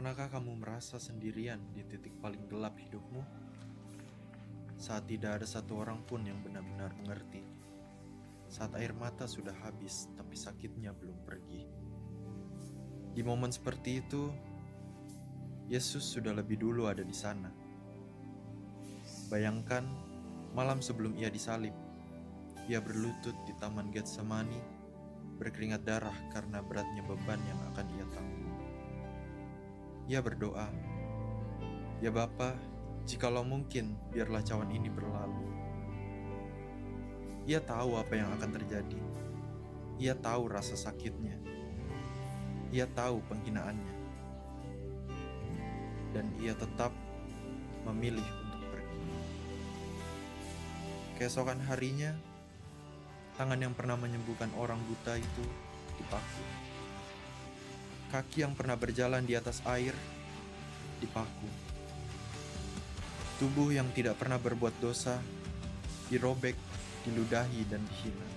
Pernahkah kamu merasa sendirian di titik paling gelap hidupmu? Saat tidak ada satu orang pun yang benar-benar mengerti. Saat air mata sudah habis, tapi sakitnya belum pergi. Di momen seperti itu, Yesus sudah lebih dulu ada di sana. Bayangkan, malam sebelum ia disalib, ia berlutut di Taman Getsemani, berkeringat darah karena beratnya beban yang akan ia tanggung. Ia berdoa, "Ya Bapa, jikalau mungkin, biarlah cawan ini berlalu." Ia tahu apa yang akan terjadi. Ia tahu rasa sakitnya. Ia tahu penghinaannya. Dan ia tetap memilih untuk pergi. Keesokan harinya, tangan yang pernah menyembuhkan orang buta itu dipaku. Kaki yang pernah berjalan di atas air dipaku. Tubuh yang tidak pernah berbuat dosa dirobek, diludahi, dan dihina.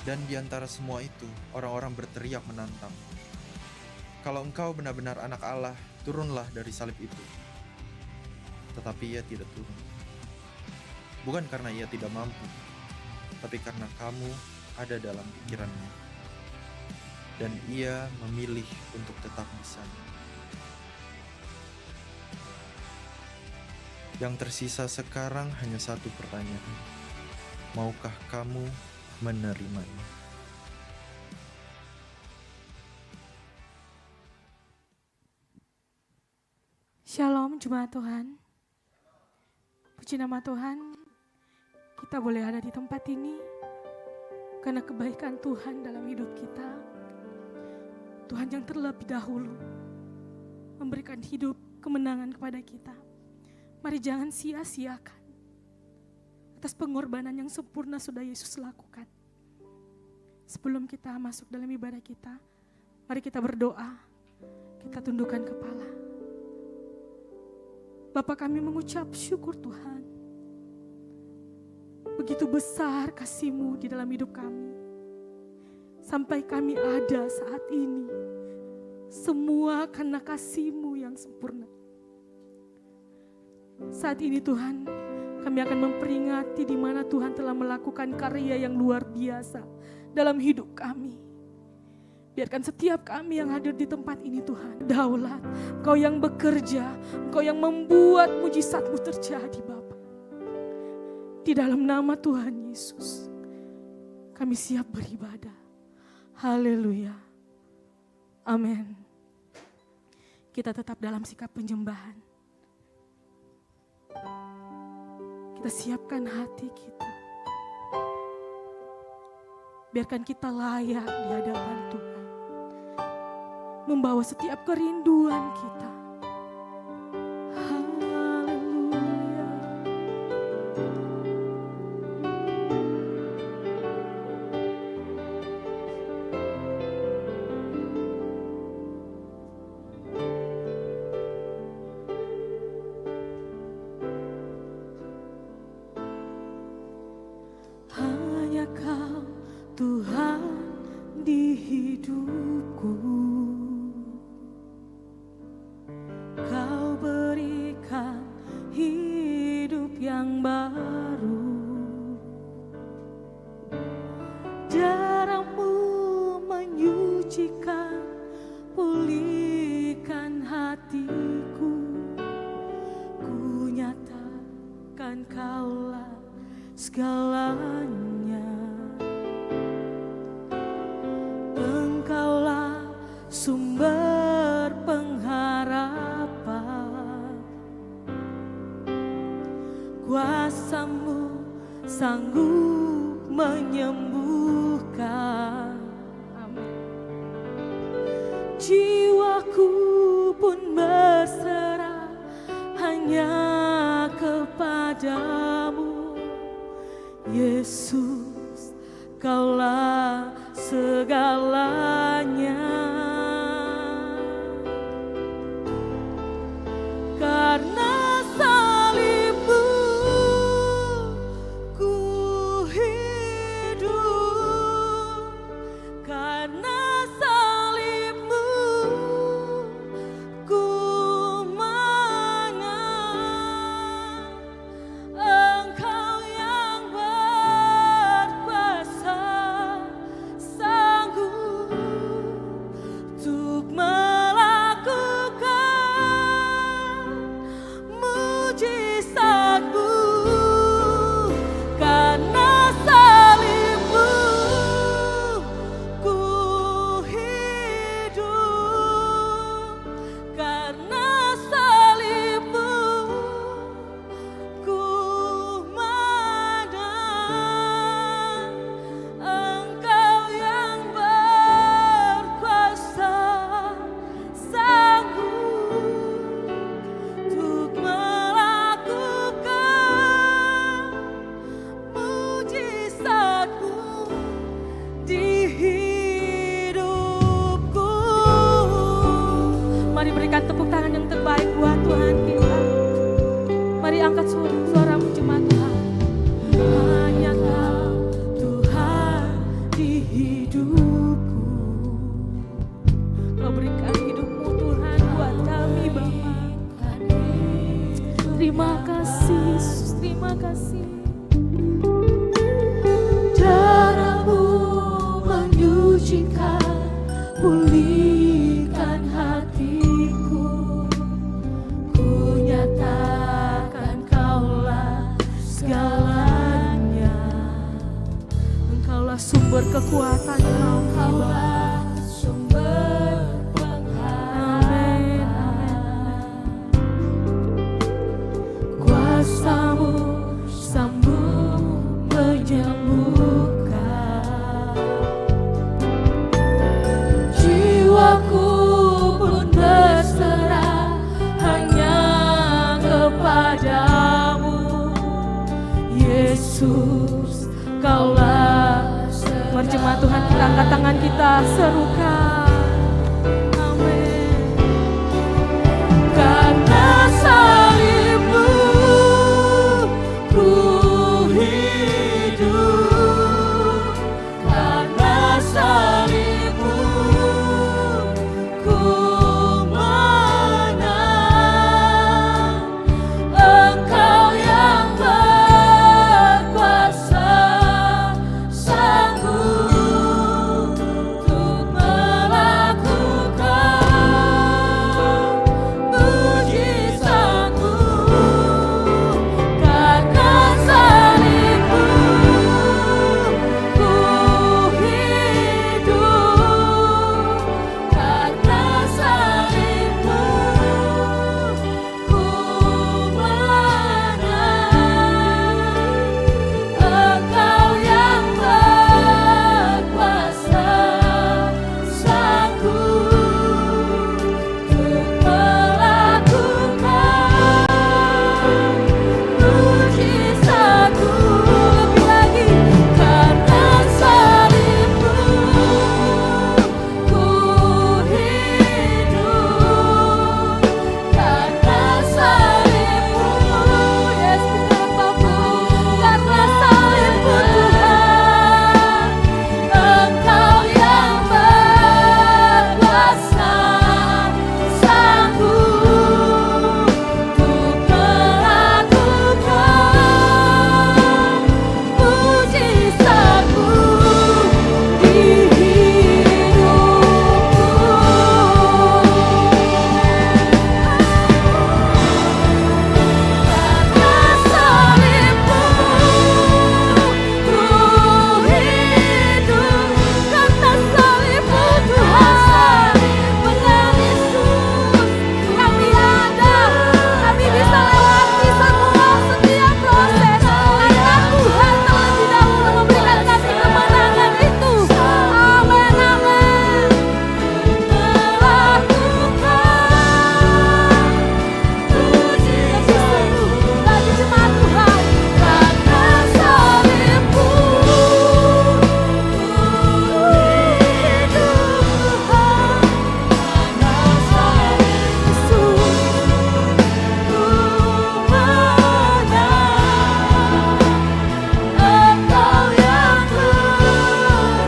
Dan di antara semua itu, orang-orang berteriak menantang, "Kalau engkau benar-benar anak Allah, turunlah dari salib itu." Tetapi ia tidak turun. Bukan karena ia tidak mampu, tapi karena kamu ada dalam pikirannya. Dan ia memilih untuk tetap di sana. Yang tersisa sekarang hanya satu pertanyaan. Maukah kamu menerimanya? Shalom Jemaat Tuhan. Puji nama Tuhan, kita boleh ada di tempat ini karena kebaikan Tuhan dalam hidup kita. Tuhan yang terlebih dahulu memberikan hidup kemenangan kepada kita. Mari jangan sia-siakan atas pengorbanan yang sempurna sudah Yesus lakukan. Sebelum kita masuk dalam ibadah kita, mari kita berdoa, kita tundukkan kepala. Bapa, kami mengucap syukur Tuhan. Begitu besar kasih-Mu di dalam hidup kami. Sampai kami ada saat ini, semua karena kasih-Mu yang sempurna. Saat ini Tuhan, kami akan memperingati di mana Tuhan telah melakukan karya yang luar biasa dalam hidup kami. Biarkan setiap kami yang hadir di tempat ini Tuhan, daulat, Engkau yang bekerja, Engkau yang membuat mujizat-Mu terjadi Bapa. Di dalam nama Tuhan Yesus, kami siap beribadah. Haleluya. Amin. Kita tetap dalam sikap penyembahan. Kita siapkan hati kita. Biarkan kita layak di hadapan Tuhan. Membawa setiap kerinduan kita. Haleluya. Hanya Kau Tuhan di hidupku. Kau berikan hidup yang baru. Darah-Mu menyucikan, pulihkan hatiku. Ku nyatakan Kaulah segalanya. Engkaulah sumber pengharapan. Kuasa-Mu sanggup menyembuhkan. Amin. Jiwaku pun berserah hanya kepadamu. Yesus, Kaulah segalanya. Karena salib-Mu ku hidup. Karena salib-Mu Mari berikan tepuk tangan yang terbaik buat Tuhan kita. Mari angkat suaramu jemaat Tuhan. Hanya Kau Tuhan di hidupku. Kau berikan hidupmu Tuhan buat kami Bapa. Terima kasih Yesus, terima kasih. Darah-Mu menyucikan, pulihkan hatiku. Ku nyatakan Kaulah segalanya. Engkaulah sumber kekuatan kami, Kaulah sumber pengharapan. Kuasa-Mu sambung menyembuhkan. Jiwaku pun berserah hanya kepadamu. Yesus, Kaulah. Mari jemaat Tuhan, kita angkat tangan kita, serukan. Amin. Karena salib-Mu ku hidup. Karena salib-Mu ku menang. Engkau yang berkuasa, sanggup untuk melakukan mujizat-Mu. Karena salib-Mu ku hidup. Karena salib-Mu ku menang. Engkau yang berkuasa, sanggup untuk melakukan mujizat-Mu. Lebih lagi, karena salib-Mu ku hidup. Karena salib-Mu, Yesus Bapa-Ku. Karena salib-Mu Tuhan, Engkau yang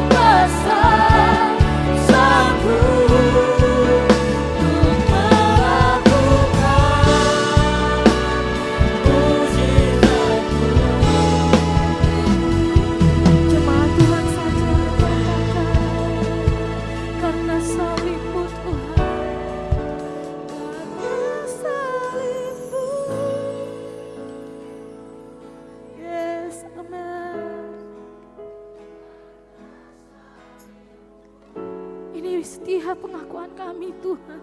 berkuasa, sanggup untuk melakukan mujizat-Mu di Jemaat Tuhan saja katakan, karena salib-Mu Tuhan, karena salib-Mu. Yes, amen. Ini setiap pengakuan kami Tuhan.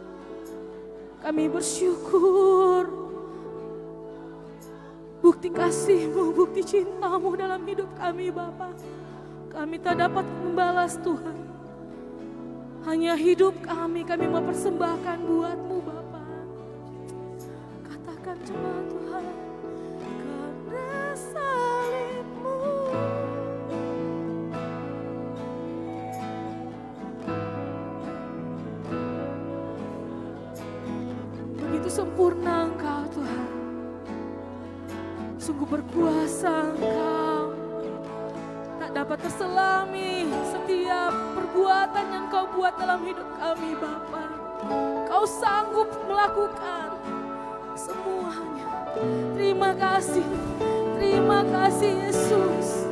Kami bersyukur. Bukti kasih-Mu, bukti cinta-Mu dalam hidup kami Bapa. Kami tak dapat membalas Tuhan. Hanya hidup kami mau persembahkan buat-Mu Bapa. Katakan jemaat Tuhan, karena salib-Mu. Begitu sempurna Engkau Tuhan. Sungguh berkuasa Engkau. Tak dapat terselami setiap perbuatan yang Kau buat dalam hidup kami Bapa. Kau sanggup melakukan semuanya. Terima kasih Yesus.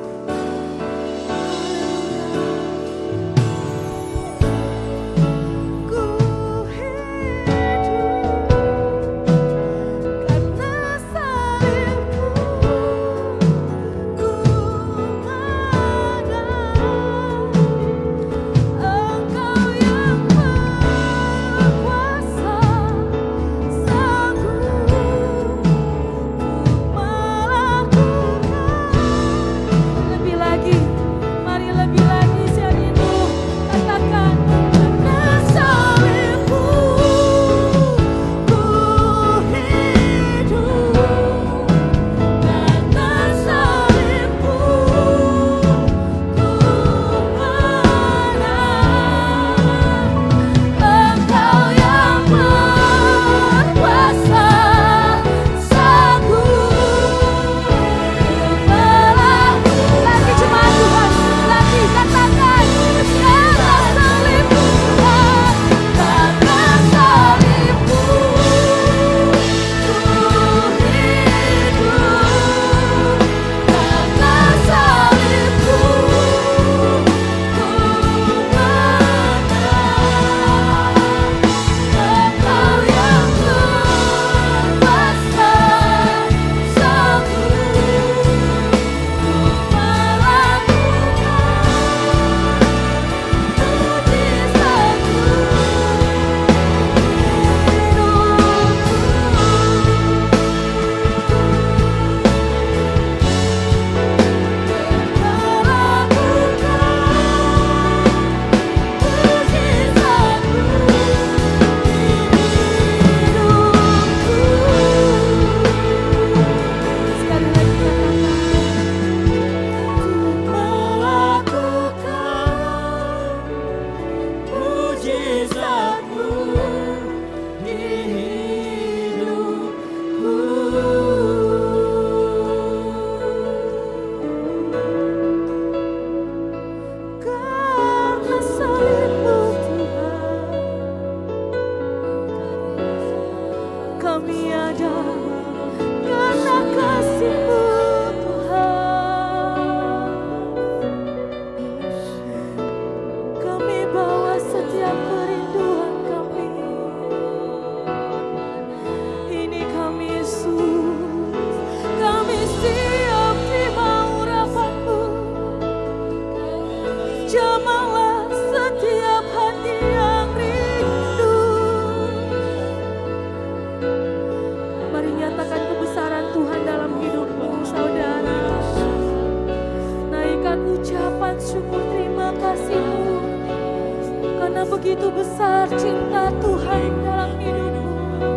Begitu besar cinta Tuhan dalam hidupmu.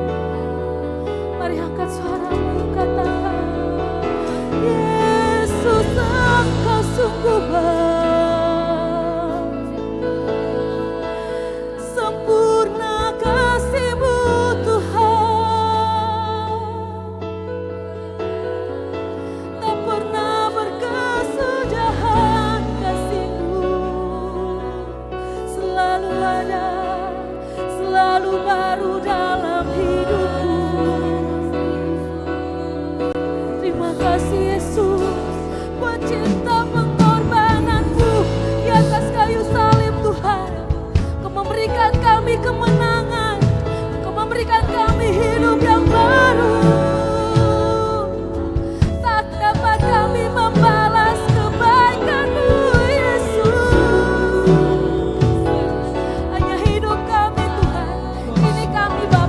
Mari angkat suaramu, katakan, Yesus Engkau sungguh baik, sempurna kasih-Mu Tuhan, tak pernah berkesudahan kasih-Mu, selalu ada, selalu baru dalam hidupku. Terima kasih Yesus buat cinta pengorbananmu di atas kayu salib Tuhan. Kau memberikan kami kemenangan, Kau memberikan kami hidup yang baru. Tak dapat kami membalas kebaikan-Mu Yesus. Hanya hidup kami Tuhan, ini kami Bapa.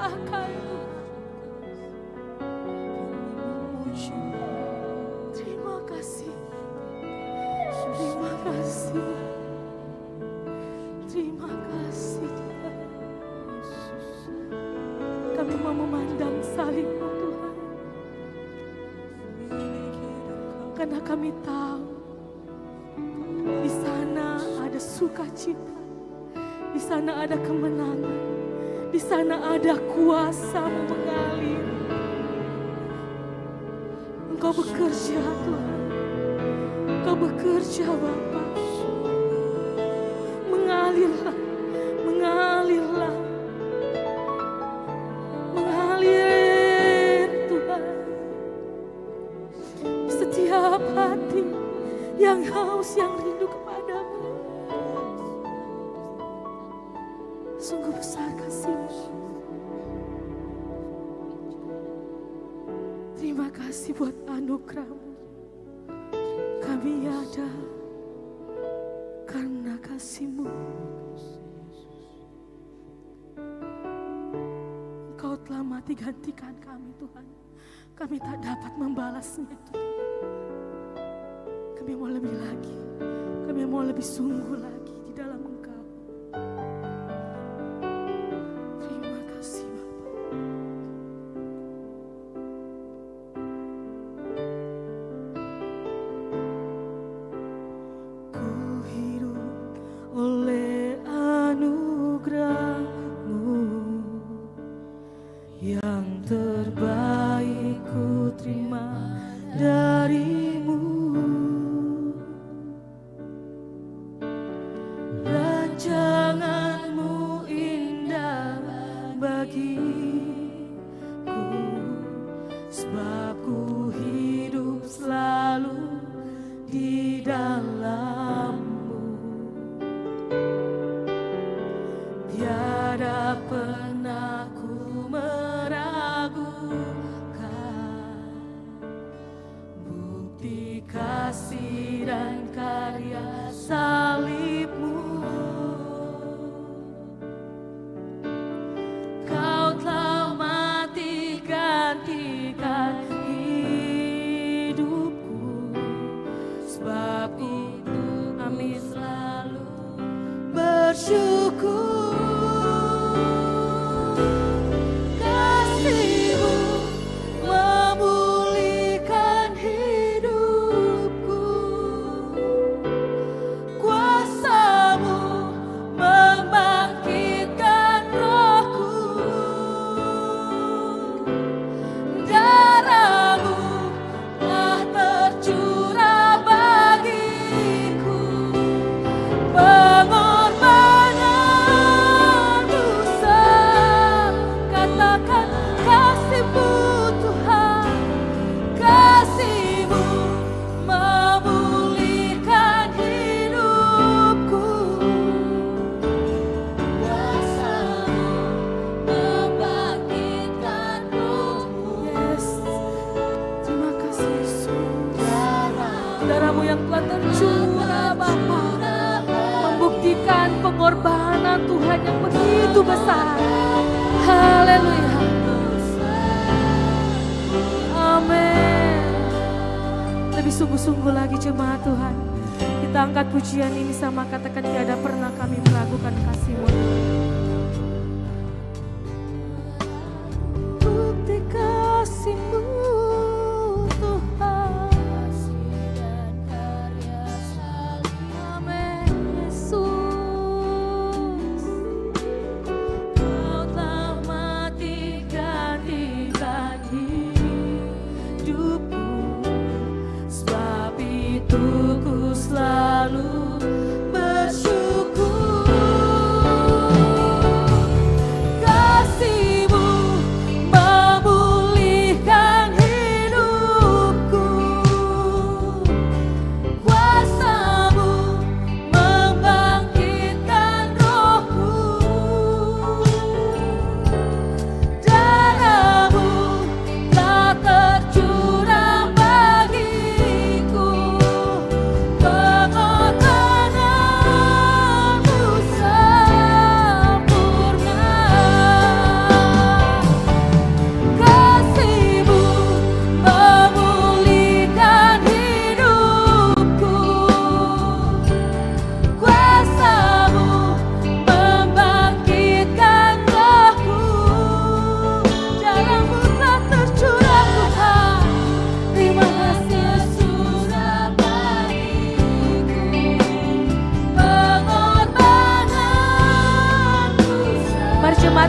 limpahkan. Terima kasih. Terima kasih. Terima kasih Tuhan. Kami mau memandang salib-Mu Tuhan. Karena kami tahu di sana ada sukacita, di sana ada kemenangan, di sana ada kuasa mengalir. Engkau bekerja Tuhan, Engkau bekerja Bapa. Mengalirlah, mengalirlah, mengalir Tuhan. Setiap hati yang haus, yang rindu kepadamu. Sungguh besar kasih-Mu. Terima kasih buat anugerah-Mu. Kami ada karena kasih-Mu. Engkau telah mati gantikan kami Tuhan. Kami tak dapat membalasnya Tuhan. Kami mau lebih lagi. Kami mau lebih sungguh lagi di dalam Engkau. Terima kasih Bapa. Ku hidup oleh anugerah-Mu, yang terbaik ku terima dari-Mu. Rancangan-Mu indah bagiku, sebab ku hidup selalu di dalam-Mu. Tiada pernah ku meragukan bukti kasih dan karya salib-Mu. Kau telah mati gantikan hidupku, sebab itu kami selalu bersyukur. Kasih-Mu memulihkan hidupku, kuasa-Mu membangkitkan rohku, darah-Mu telah tercurah bagiku, pengorbanan besar. Katakan kasih-Mu Tuhan, kasih-Mu memulihkan hidupku, kuasa-Mu membangkitkan rohku. Yes, terima kasih Yesus. Darah-Mu yang telah tercurah Bapa, membuktikan pengorbanan Tuhan yang begitu besar. Haleluya. Amin. Lebih sungguh-sungguh lagi jemaat Tuhan. Kita angkat pujian ini sama katakan tiada pernah kami meragukan kasih-Mu. Bukti kasih-Mu Tuhan. Amin Yesus. Kau telah mati gantikan hidupku, sebab itu ku selalu bersyukur.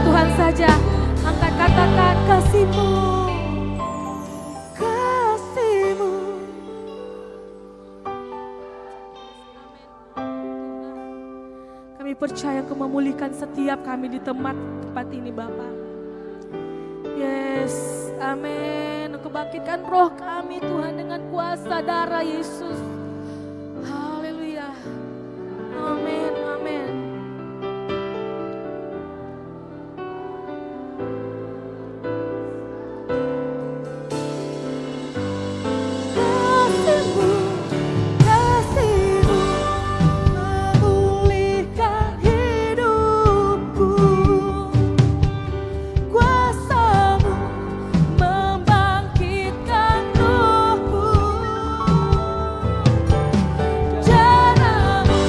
Tuhan saja. Angkat katakan kasih-Mu, kasih-Mu. Kami percaya Engkau memulihkan setiap kami di tempat ini Bapa. Yes, amin. Engkau bangkitkan roh kami Tuhan dengan kuasa darah Yesus. Haleluya. Amin, amin. Kasih-Mu, kasih-Mu memulihkan hidupku. Kuasa-Mu membangkitkan rohku. Darah-Mu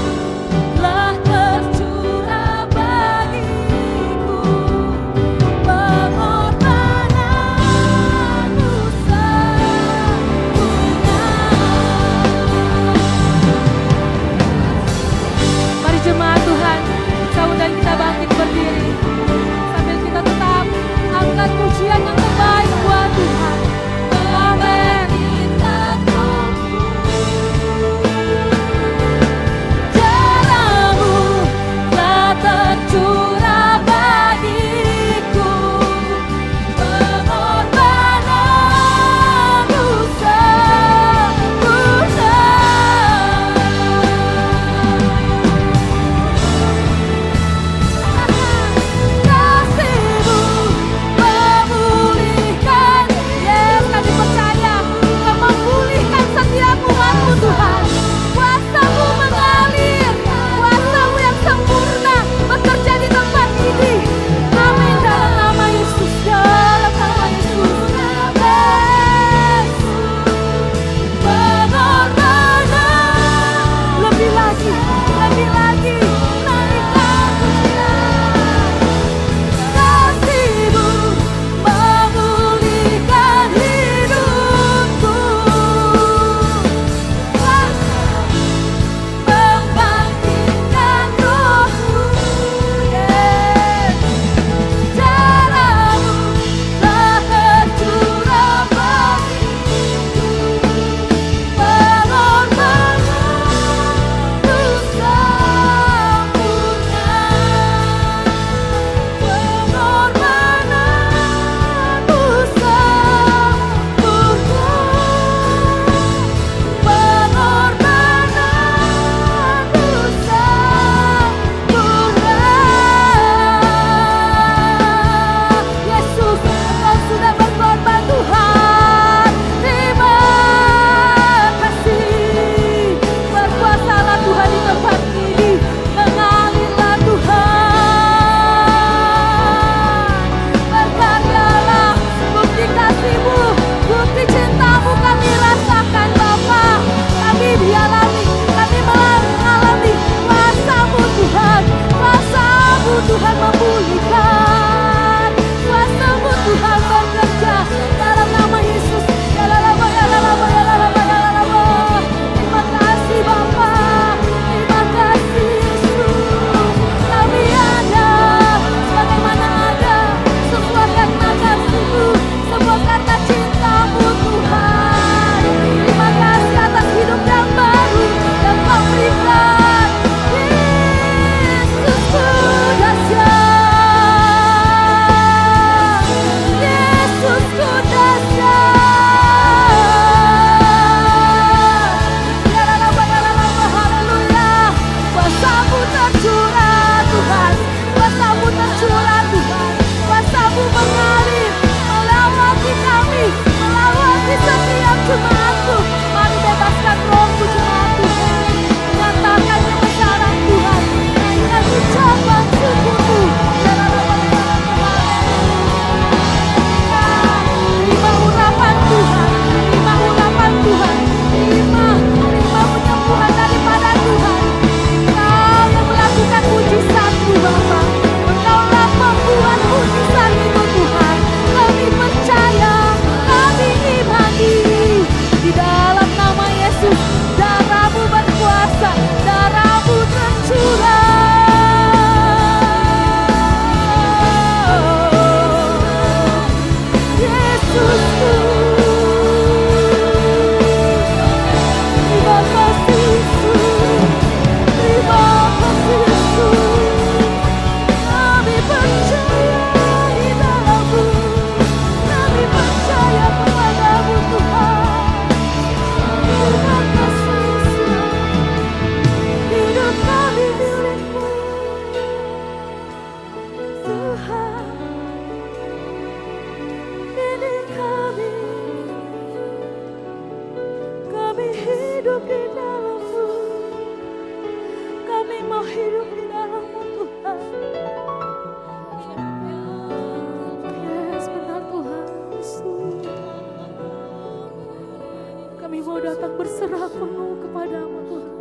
berserah penuh kepadamu Tuhan.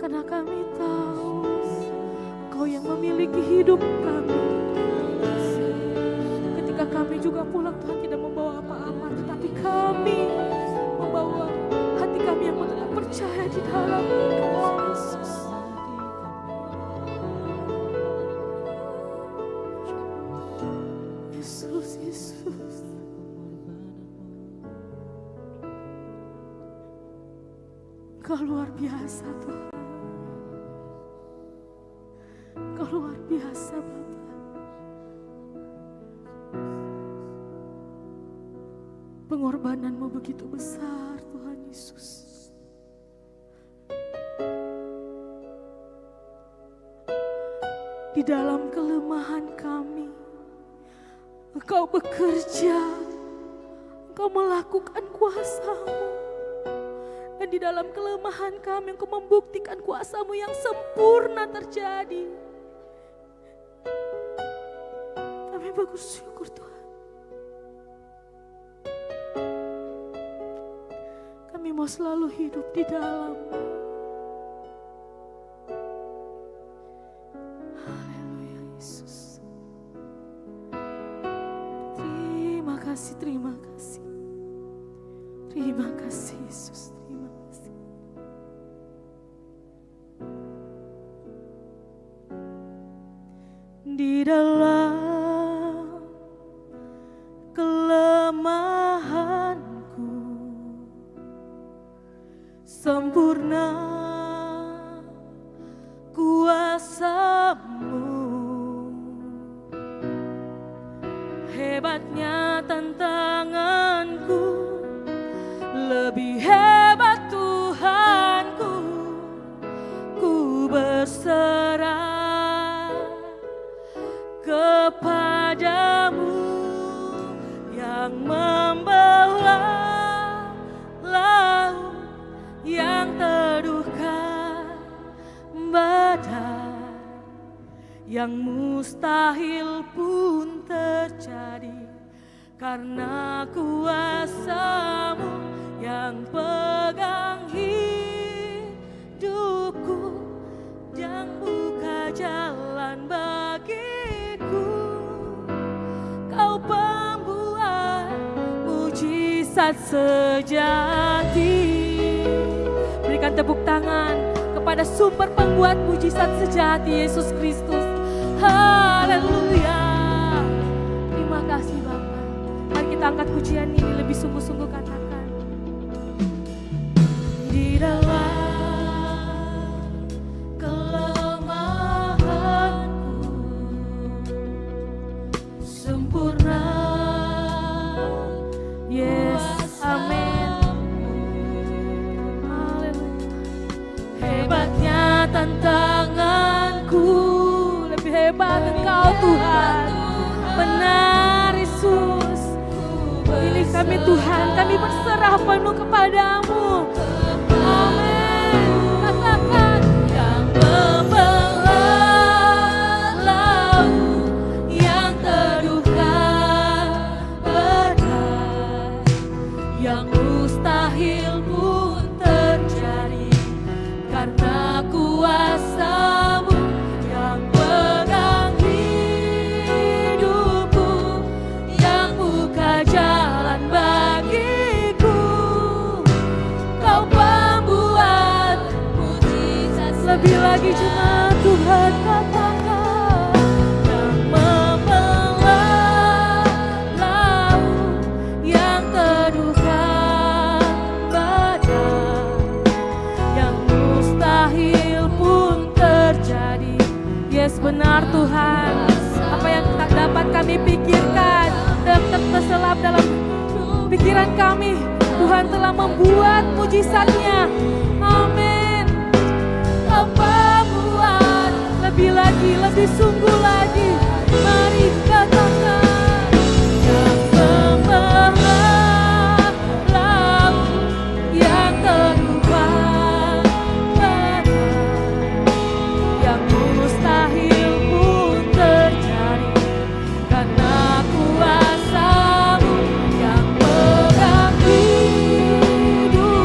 Karena kami tahu Engkau yang memiliki hidup kami. Ketika kami juga pulang Tuhan tidak membawa apa-apa, tetapi kami membawa hati kami yang tetap percaya di dalam Engkau Yesus. Yesus, Yesus. Engkau luar biasa Tuhan. Engkau luar biasa Bapa. Pengorbananmu begitu besar Tuhan Yesus. Di dalam kelemahan kami, Engkau bekerja, Engkau melakukan kuasa-Mu. Dan di dalam kelemahan kami, Engkau membuktikan kuasa-Mu yang sempurna terjadi. Kami bersyukur Tuhan. Kami mau selalu hidup di dalam-Mu. Haleluya Yesus. Terima kasih, terima kasih. Terima kasih Yesus, terima kasih. Di dalam kelemahanku sempurna kuasa-Mu, hebatnya tantanganku, lebih hebat Tuhanku. Ku berserah kepadamu yang membelah laut yang teduhkan badai, yang mustahil pun terjadi karena kuasa-Mu yang pegang hidupku, yang buka jalan bagiku. Kau pembuat mujizat sejati. Berikan tepuk tangan kepada sumber pembuat mujizat sejati, Yesus Kristus. Haleluya. Terima kasih Bapa. Mari kita angkat pujian ini lebih sungguh-sungguh, katakan. Di dalam kelemahanku sempurna. Yes, amin. Haleluya. Hebatnya tantanganku, lebih hebat Engkau Tuhan. Benar Yesus. Pilih kami Tuhan, kami berserah penuh kepadamu. Amin. Katakan. Yang membelah laut yang teduhkan badai, yang mustahil pun terjadi karena kuasa-Mu yang pegang hidupku, yang buka jalan bagiku. Kau pembuat mujizat lebih lagi jemaat Tuhan, katakan. Yang membelah laut yang teduhkan badai, yang mustahil pun terjadi. Yes, benar Tuhan. Apa yang tak dapat kami pikirkan dan terselap dalam pikiran kami, Tuhan telah membuat mujizatnya. Amin. Apa buat lebih lagi, lebih sungguh lagi. Mari katakan. Yang membelah laut yang teduhkan badai, yang mustahil pun terjadi karena kuasa-Mu yang pegang hidupku,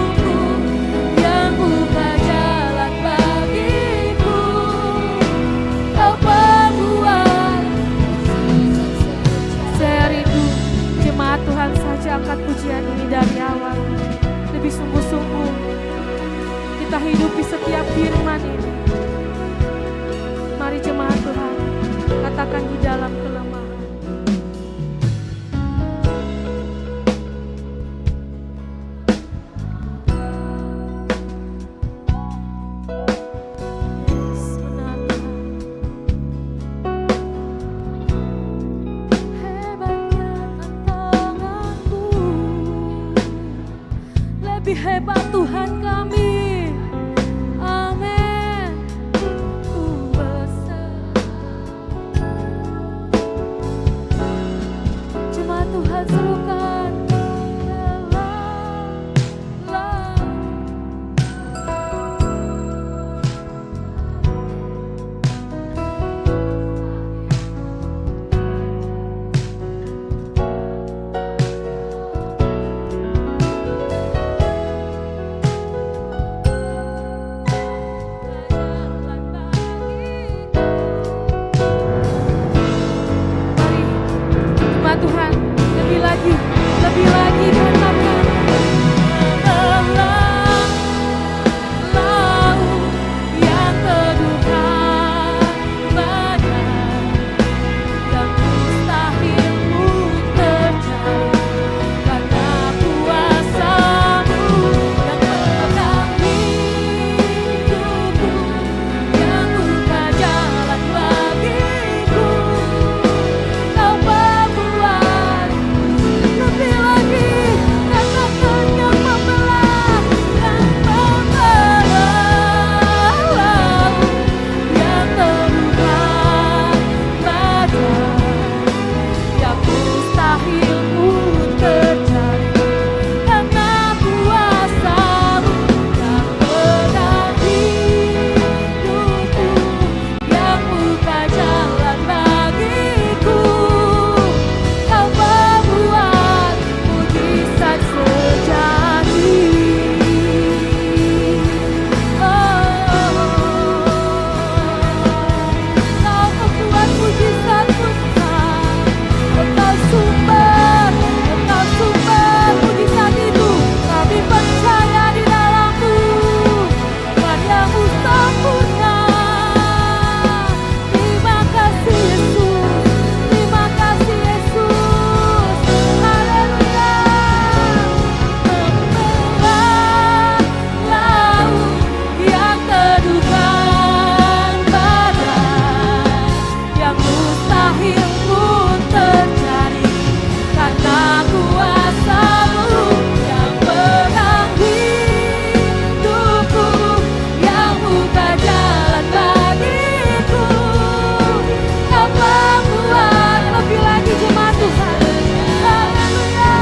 hebat Tuhan kami. Amin. Ku berserah. Cuma Tuhan serukan. Tuhan, lebih lagi diharapkan. Laut yang teduhkan badai, yang mustahil pun terjadi, karena kuasa-Mu yang memegang hidupku, yang buka jalan bagiku. Kau membuat lebih lagi, katakan yang membelah, yang membelah laut yang teduhkan badai, yang mustahil pun terjadi, karena kuasa-Mu yang memegang hidupku, yang buka jalan bagiku. Kau membuat mujizat sejati. Kau membuat mujizat Tuhan. Engkau sumber mujizat itu. Kami percaya di dalam-Mu, padamu sempurna. Terima kasih Yesus, terima kasih Yesus. Haleluya. Membelah laut yang teduhkan badai, yang mustahil pun terjadi, karena kuasa-Mu yang pegang hidupku, yang buka jalan bagiku. Kau membuat lebih lagi jemaat Tuhan. Haleluya.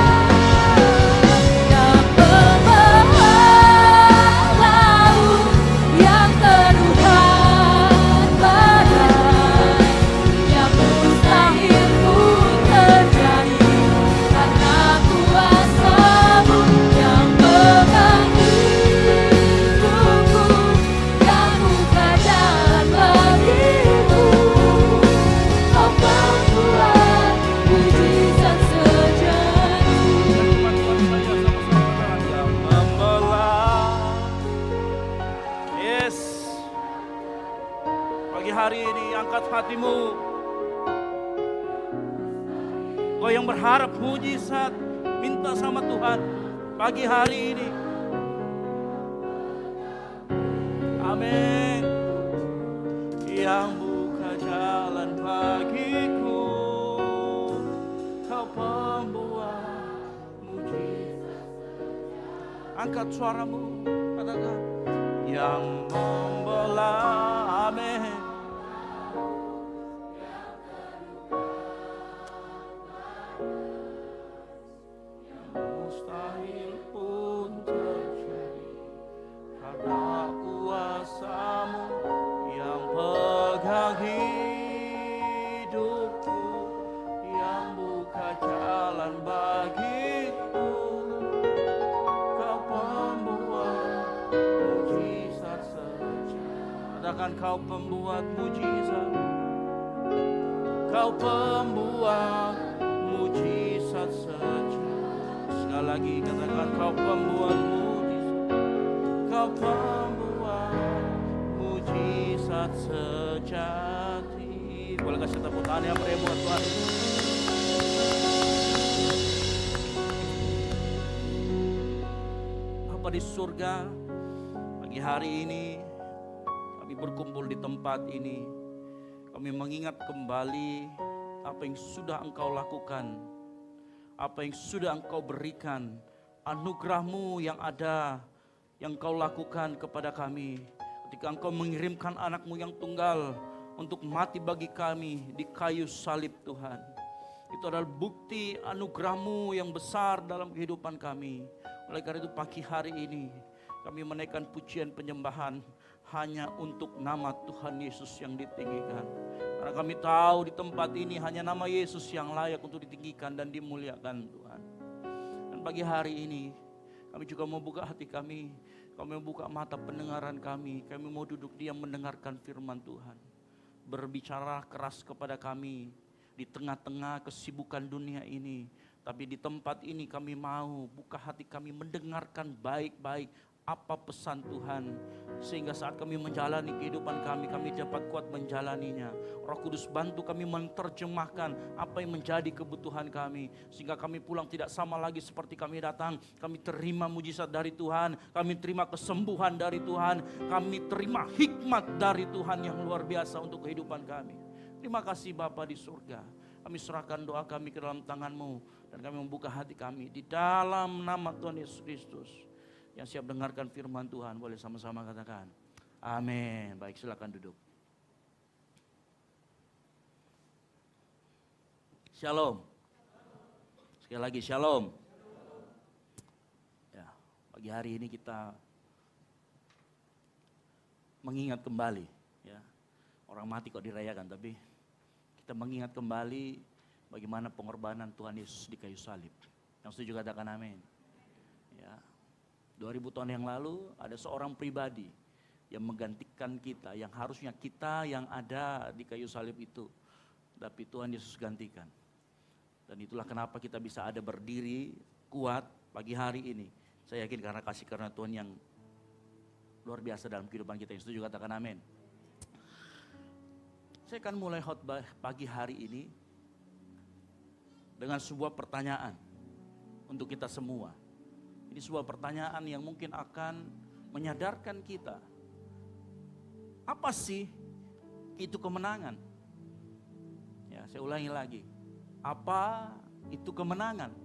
Yang membelah laut yang teduhkan badai, yang mustahil pun terjadi, karena kuasa-Mu yang pegang hidupku, yang buka jalan bagiku. Kau membuat mujizat sejati. Yang membelah. Yes. Pagi hari ini angkat hatimu. Kau yang berharap mujizat, minta sama Tuhan pagi hari ini. Amin. Yang buka jalan bagiku, Kau pembuat mujizat. Angkat suaramu, katakan yang membelah. Amin. Yang mustahil pun terjadi, karena kuasa-Mu yang pegang hidupku, yang buka jalan bagiku. Kau pembuat mujizat sejati. Katakan Kau pembuat mujizat. Kau pembuat mujizat sejati. Sekali lagi katakan Kau pembuat mujizat. Kau pembuat mujizat sejati. Boleh kasih tepuk tangan yang meriah buat Tuhan. Bapa di surga, pagi hari ini kami berkumpul di tempat ini. Kami mengingat kembali apa yang sudah Engkau lakukan, apa yang sudah Engkau berikan anugerah-Mu yang ada, yang Kau lakukan kepada kami. Ketika Engkau mengirimkan anak-Mu yang tunggal untuk mati bagi kami di kayu salib Tuhan. Itu adalah bukti anugerah-Mu yang besar dalam kehidupan kami. Oleh karena itu pagi hari ini kami menaikkan pujian penyembahan hanya untuk nama Tuhan Yesus yang ditinggikan. Karena kami tahu di tempat ini hanya nama Yesus yang layak untuk ditinggikan dan dimuliakan Tuhan. Dan pagi hari ini kami juga mau buka hati kami mau buka mata pendengaran kami mau duduk diam mendengarkan firman Tuhan. Berbicara keras kepada kami di tengah-tengah kesibukan dunia ini. Tapi di tempat ini kami mau buka hati kami mendengarkan baik-baik apa pesan Tuhan. Sehingga saat kami menjalani kehidupan kami dapat kuat menjalaninya. Roh Kudus bantu kami menerjemahkan apa yang menjadi kebutuhan kami. Sehingga kami pulang tidak sama lagi seperti kami datang. Kami terima mujizat dari Tuhan. Kami terima kesembuhan dari Tuhan. Kami terima hikmat dari Tuhan yang luar biasa untuk kehidupan kami. Terima kasih Bapa di surga. Kami serahkan doa kami ke dalam tangan-Mu. Dan kami membuka hati kami di dalam nama Tuhan Yesus Kristus. Yang siap dengarkan firman Tuhan boleh sama-sama katakan amin. Baik, silakan duduk. Shalom. Sekali lagi shalom. Ya, pagi hari ini kita mengingat kembali ya. Orang mati kok dirayakan, tapi kita mengingat kembali bagaimana pengorbanan Tuhan Yesus di kayu salib. Yang setuju katakan amin. Ya. 2000 tahun yang lalu ada seorang pribadi yang menggantikan kita, yang harusnya kita yang ada di kayu salib itu, tapi Tuhan Yesus gantikan. Dan itulah kenapa kita bisa ada berdiri kuat pagi hari ini. Saya yakin karena kasih karunia Tuhan yang luar biasa dalam kehidupan kita. Yang setuju katakan amin. Saya akan mulai khotbah pagi hari ini dengan sebuah pertanyaan untuk kita semua. Ini sebuah pertanyaan yang mungkin akan menyadarkan kita. Apa sih itu kemenangan? Ya, saya ulangi lagi. Apa itu kemenangan?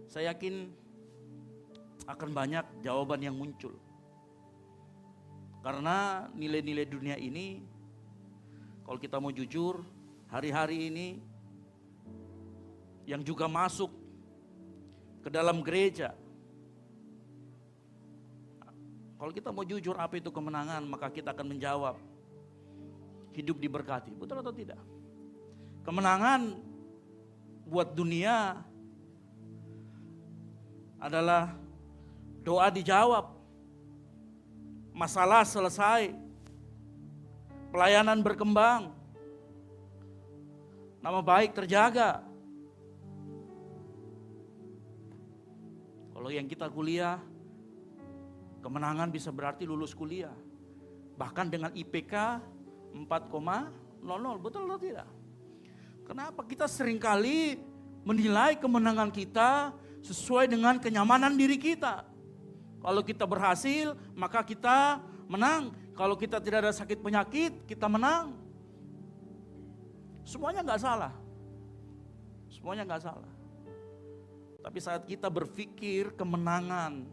Saya yakin akan banyak jawaban yang muncul. Karena nilai-nilai dunia ini, kalau kita mau jujur, hari-hari ini yang juga masuk ke dalam gereja. Kalau kita mau jujur apa itu kemenangan, maka kita akan menjawab hidup diberkati. Betul atau tidak? Kemenangan buat dunia adalah doa dijawab, masalah selesai, pelayanan berkembang, nama baik terjaga. Kalau yang kita kuliah, kemenangan bisa berarti lulus kuliah. Bahkan dengan IPK 4,00, betul atau tidak? Kenapa kita seringkali menilai kemenangan kita sesuai dengan kenyamanan diri kita? Kalau kita berhasil, maka kita menang. Kalau kita tidak ada sakit penyakit, kita menang. Semuanya nggak salah. Semuanya nggak salah. Tapi saat kita berpikir kemenangan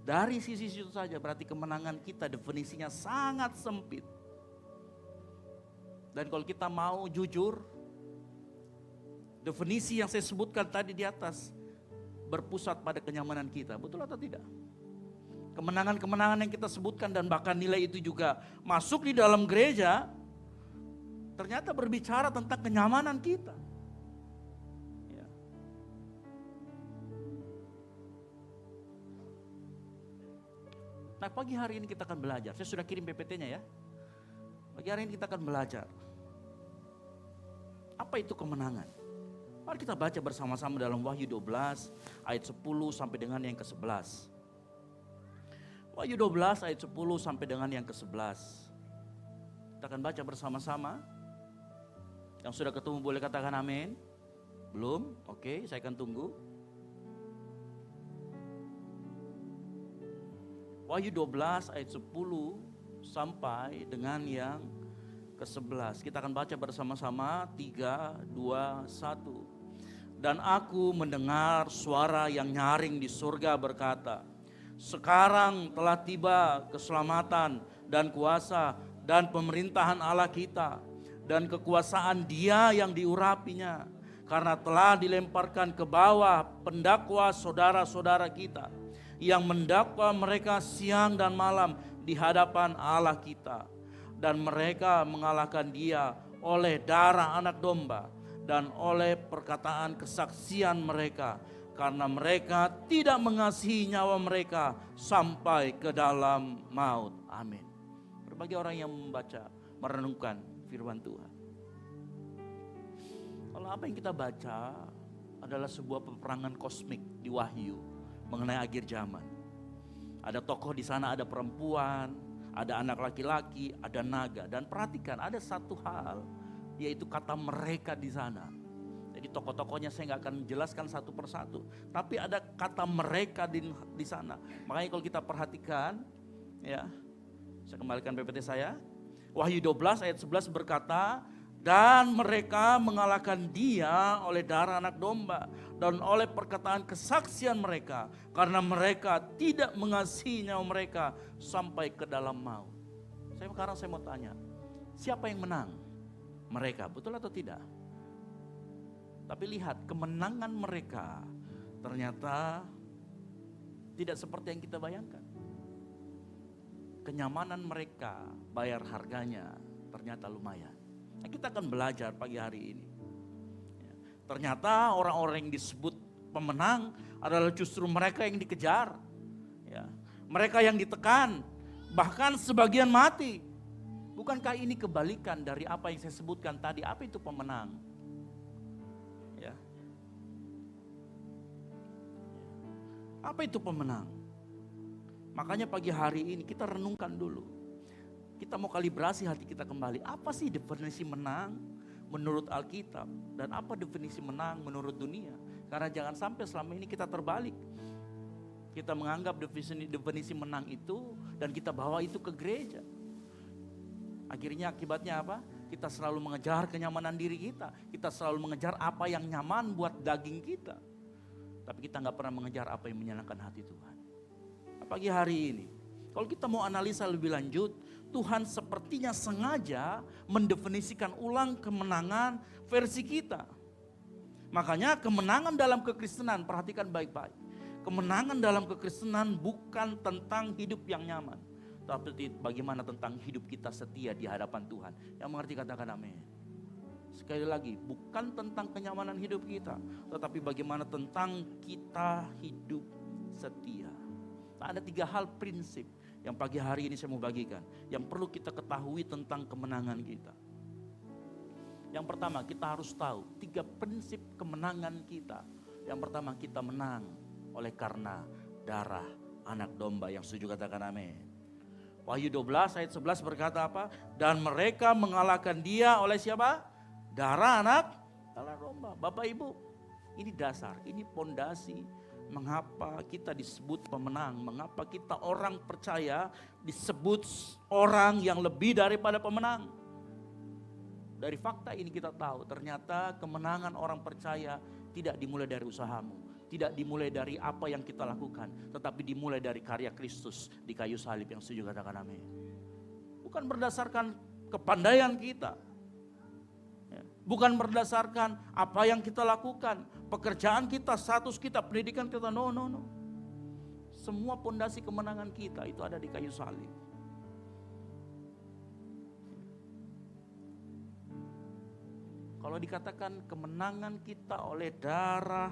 dari sisi itu saja, berarti kemenangan kita definisinya sangat sempit. Dan kalau kita mau jujur, definisi yang saya sebutkan tadi di atas berpusat pada kenyamanan kita, betul atau tidak? Kemenangan-kemenangan yang kita sebutkan dan bahkan nilai itu juga masuk di dalam gereja, ternyata berbicara tentang kenyamanan kita. Nah, pagi hari ini kita akan belajar. Saya sudah kirim PPT-nya ya. Pagi hari ini kita akan belajar. Apa itu kemenangan? Mari kita baca bersama-sama dalam Wahyu 12 ayat 10 sampai dengan yang ke-11. Wahyu 12 ayat 10 sampai dengan yang ke-11. Kita akan baca bersama-sama. Yang sudah ketemu boleh katakan amin. Belum? Oke, saya akan tunggu. Wahyu 12 ayat 10 sampai dengan yang ke-11. Kita akan baca bersama-sama 3, 2, 1. Dan aku mendengar suara yang nyaring di surga berkata, sekarang telah tiba keselamatan dan kuasa dan pemerintahan Allah kita dan kekuasaan Dia yang diurapinya, karena telah dilemparkan ke bawah pendakwa saudara-saudara kita yang mendakwa mereka siang dan malam di hadapan Allah kita. Dan mereka mengalahkan Dia oleh darah anak domba dan oleh perkataan kesaksian mereka, karena mereka tidak mengasihi nyawa mereka sampai ke dalam maut. Amin. Berbagai orang yang membaca, merenungkan firman Tuhan. Kalau apa yang kita baca adalah sebuah peperangan kosmik di Wahyu mengenai akhir zaman. Ada tokoh di sana, ada perempuan, ada anak laki-laki, ada naga. Dan perhatikan, ada satu hal, yaitu kata mereka di sana. Jadi tokoh-tokohnya saya nggak akan menjelaskan satu persatu, tapi ada kata mereka di sana. Makanya kalau kita perhatikan, ya, saya kembalikan PPT saya. Wahyu 12 ayat 11 berkata, dan mereka mengalahkan Dia oleh darah anak domba dan oleh perkataan kesaksian mereka, karena mereka tidak mengasihi nyawa mereka sampai ke dalam maut. Sekarang saya mau tanya, siapa yang menang? Mereka, betul atau tidak? Tapi lihat, kemenangan mereka ternyata tidak seperti yang kita bayangkan. Kenyamanan mereka, bayar harganya ternyata lumayan. Nah, kita akan belajar pagi hari ini. Ternyata orang-orang yang disebut pemenang adalah justru mereka yang dikejar. Ya, mereka yang ditekan, bahkan sebagian mati. Bukankah ini kebalikan dari apa yang saya sebutkan tadi? Apa itu pemenang? Ya. Apa itu pemenang? Makanya pagi hari ini kita renungkan dulu. Kita mau kalibrasi hati kita kembali. Apa sih definisi menang menurut Alkitab? Dan apa definisi menang menurut dunia? Karena jangan sampai selama ini kita terbalik. Kita menganggap definisi menang itu dan kita bawa itu ke gereja. Akhirnya akibatnya apa? Kita selalu mengejar kenyamanan diri kita. Kita selalu mengejar apa yang nyaman buat daging kita. Tapi kita gak pernah mengejar apa yang menyenangkan hati Tuhan. Nah, pagi hari ini, kalau kita mau analisa lebih lanjut, Tuhan sepertinya sengaja mendefinisikan ulang kemenangan versi kita. Makanya kemenangan dalam kekristenan, perhatikan baik-baik. Kemenangan dalam kekristenan bukan tentang hidup yang nyaman, tapi bagaimana tentang hidup kita setia di hadapan Tuhan. Yang mengerti katakan amin. Sekali lagi, bukan tentang kenyamanan hidup kita, tetapi bagaimana tentang kita hidup setia. Nah, ada 3 hal prinsip yang pagi hari ini saya mau bagikan, yang perlu kita ketahui tentang kemenangan kita. Yang pertama, kita harus tahu 3 prinsip kemenangan kita. Yang pertama, kita menang oleh karena darah anak domba. Yang setuju katakan amin. Wahyu 12 ayat 11 berkata apa? Dan mereka mengalahkan Dia oleh siapa? Darah anak domba. Bapak Ibu, ini dasar, ini pondasi mengapa kita disebut pemenang, mengapa kita orang percaya disebut orang yang lebih daripada pemenang. Dari fakta ini kita tahu ternyata kemenangan orang percaya tidak dimulai dari usahamu, tidak dimulai dari apa yang kita lakukan, tetapi dimulai dari karya Kristus di kayu salib. Yang setuju katakan amin. Bukan berdasarkan kepandaian kita, bukan berdasarkan apa yang kita lakukan, pekerjaan kita, status kita, pendidikan kita, no. Semua pondasi kemenangan kita itu ada di kayu salib. Kalau dikatakan kemenangan kita oleh darah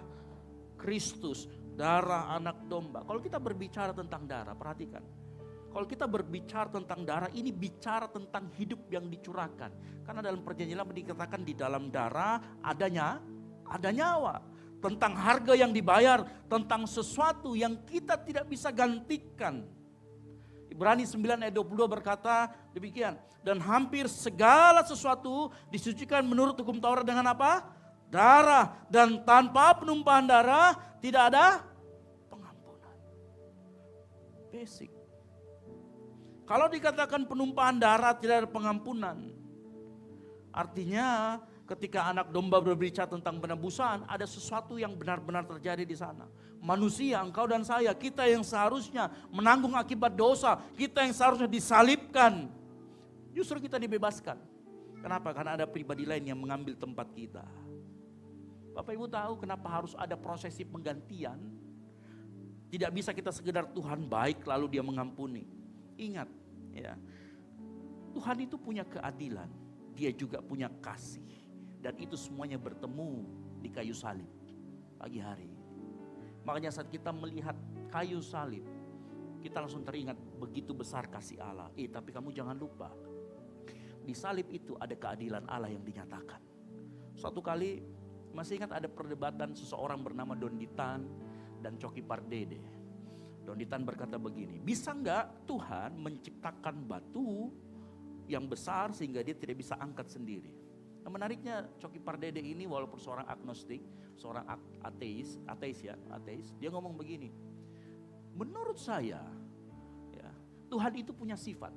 Kristus, darah anak domba. Kalau kita berbicara tentang darah, perhatikan. Kalau kita berbicara tentang darah, ini bicara tentang hidup yang dicurahkan. Karena dalam perjanjian lama dikatakan di dalam darah ada nyawa. Tentang harga yang dibayar, tentang sesuatu yang kita tidak bisa gantikan. Ibrani 9 ayat 22 berkata demikian. Dan hampir segala sesuatu disucikan menurut hukum Taurat dengan apa? Darah. Dan tanpa penumpahan darah tidak ada pengampunan. Basic. Kalau dikatakan penumpahan darah tidak ada pengampunan, Artinya ketika anak domba berbicara tentang penebusan, ada sesuatu yang benar-benar terjadi di sana. Manusia, engkau dan saya, kita yang seharusnya menanggung akibat dosa, kita yang seharusnya disalibkan, justru kita dibebaskan. Kenapa? Karena ada pribadi lain yang mengambil tempat kita. Bapak Ibu tahu kenapa harus ada prosesi penggantian? Tidak bisa kita sekedar Tuhan baik lalu dia mengampuni. Ingat ya, Tuhan itu punya keadilan, dia juga punya kasih. Dan itu semuanya bertemu di kayu salib pagi hari. Makanya saat kita melihat kayu salib, kita langsung teringat begitu besar kasih Allah. Tapi kamu jangan lupa, di salib itu ada keadilan Allah yang dinyatakan. Suatu kali masih ingat ada perdebatan seseorang bernama Don Ditan dan Coki Pardede. Don Ditan berkata begini, bisa enggak Tuhan menciptakan batu yang besar sehingga dia tidak bisa angkat sendiri? Nah, menariknya Coki Pardede ini walaupun seorang agnostik, seorang ateis, dia ngomong begini, menurut saya ya, Tuhan itu punya sifat.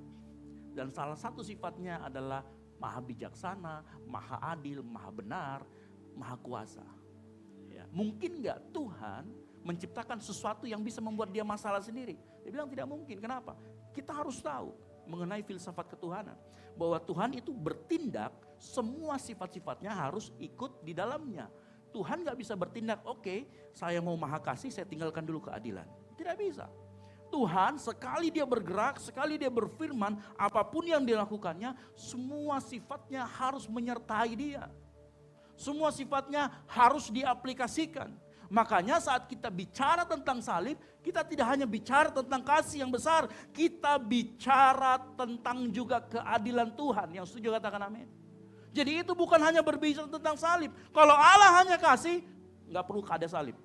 Dan salah satu sifatnya adalah maha bijaksana, maha adil, maha benar, maha kuasa. Ya, mungkin gak Tuhan menciptakan sesuatu yang bisa membuat dia masalah sendiri? Dia bilang tidak mungkin. Kenapa? Kita harus tahu mengenai filsafat ketuhanan. Bahwa Tuhan itu bertindak, semua sifat-sifatnya harus ikut di dalamnya. Tuhan gak bisa bertindak, oke, saya mau maha kasih, saya tinggalkan dulu keadilan. Tidak bisa. Tuhan sekali dia bergerak, sekali dia berfirman, apapun yang dilakukannya, semua sifatnya harus menyertai dia. Semua sifatnya harus diaplikasikan. Makanya saat kita bicara tentang salib, kita tidak hanya bicara tentang kasih yang besar, kita bicara tentang juga keadilan Tuhan. Yang setuju katakan amin. Jadi itu bukan hanya berbicara tentang salib. Kalau Allah hanya kasih, gak perlu ada salib.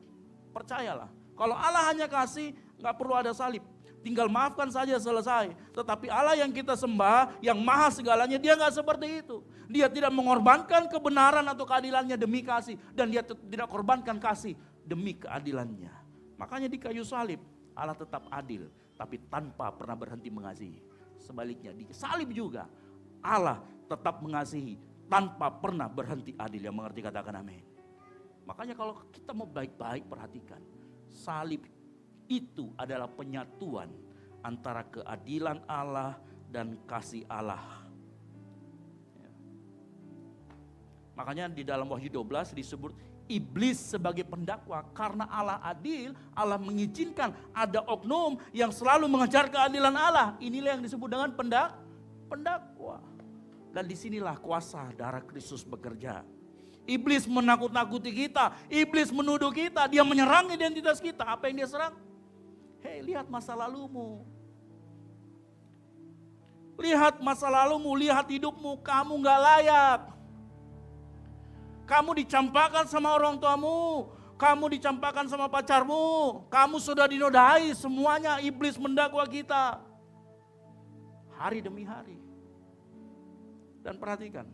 Percayalah, kalau Allah hanya kasih, gak perlu ada salib. Tinggal maafkan saja selesai. Tetapi Allah yang kita sembah, yang maha segalanya, dia gak seperti itu. Dia tidak mengorbankan kebenaran atau keadilannya demi kasih. Dan dia tidak korbankan kasih demi keadilannya. Makanya di kayu salib, Allah tetap adil, tapi tanpa pernah berhenti mengasihi. Sebaliknya di salib juga, Allah tetap mengasihi, tanpa pernah berhenti adil. Yang mengerti katakan amin. Makanya kalau kita mau baik-baik perhatikan, salib itu adalah penyatuan antara keadilan Allah dan kasih Allah. Ya. Makanya di dalam Wahyu 12 disebut iblis sebagai pendakwa. Karena Allah adil, Allah mengizinkan ada oknum yang selalu mengejar keadilan Allah. Inilah yang disebut dengan pendakwa. Dan disinilah kuasa darah Kristus bekerja. Iblis menakut-nakuti kita, iblis menuduh kita, dia menyerang identitas kita. Apa yang dia serang? Hei, lihat masa lalumu. Lihat masa lalumu, lihat hidupmu, kamu gak layak. Kamu dicampakkan sama orang tuamu, kamu dicampakkan sama pacarmu, kamu sudah dinodai, semuanya iblis mendakwa kita. Hari demi hari. Dan perhatikan,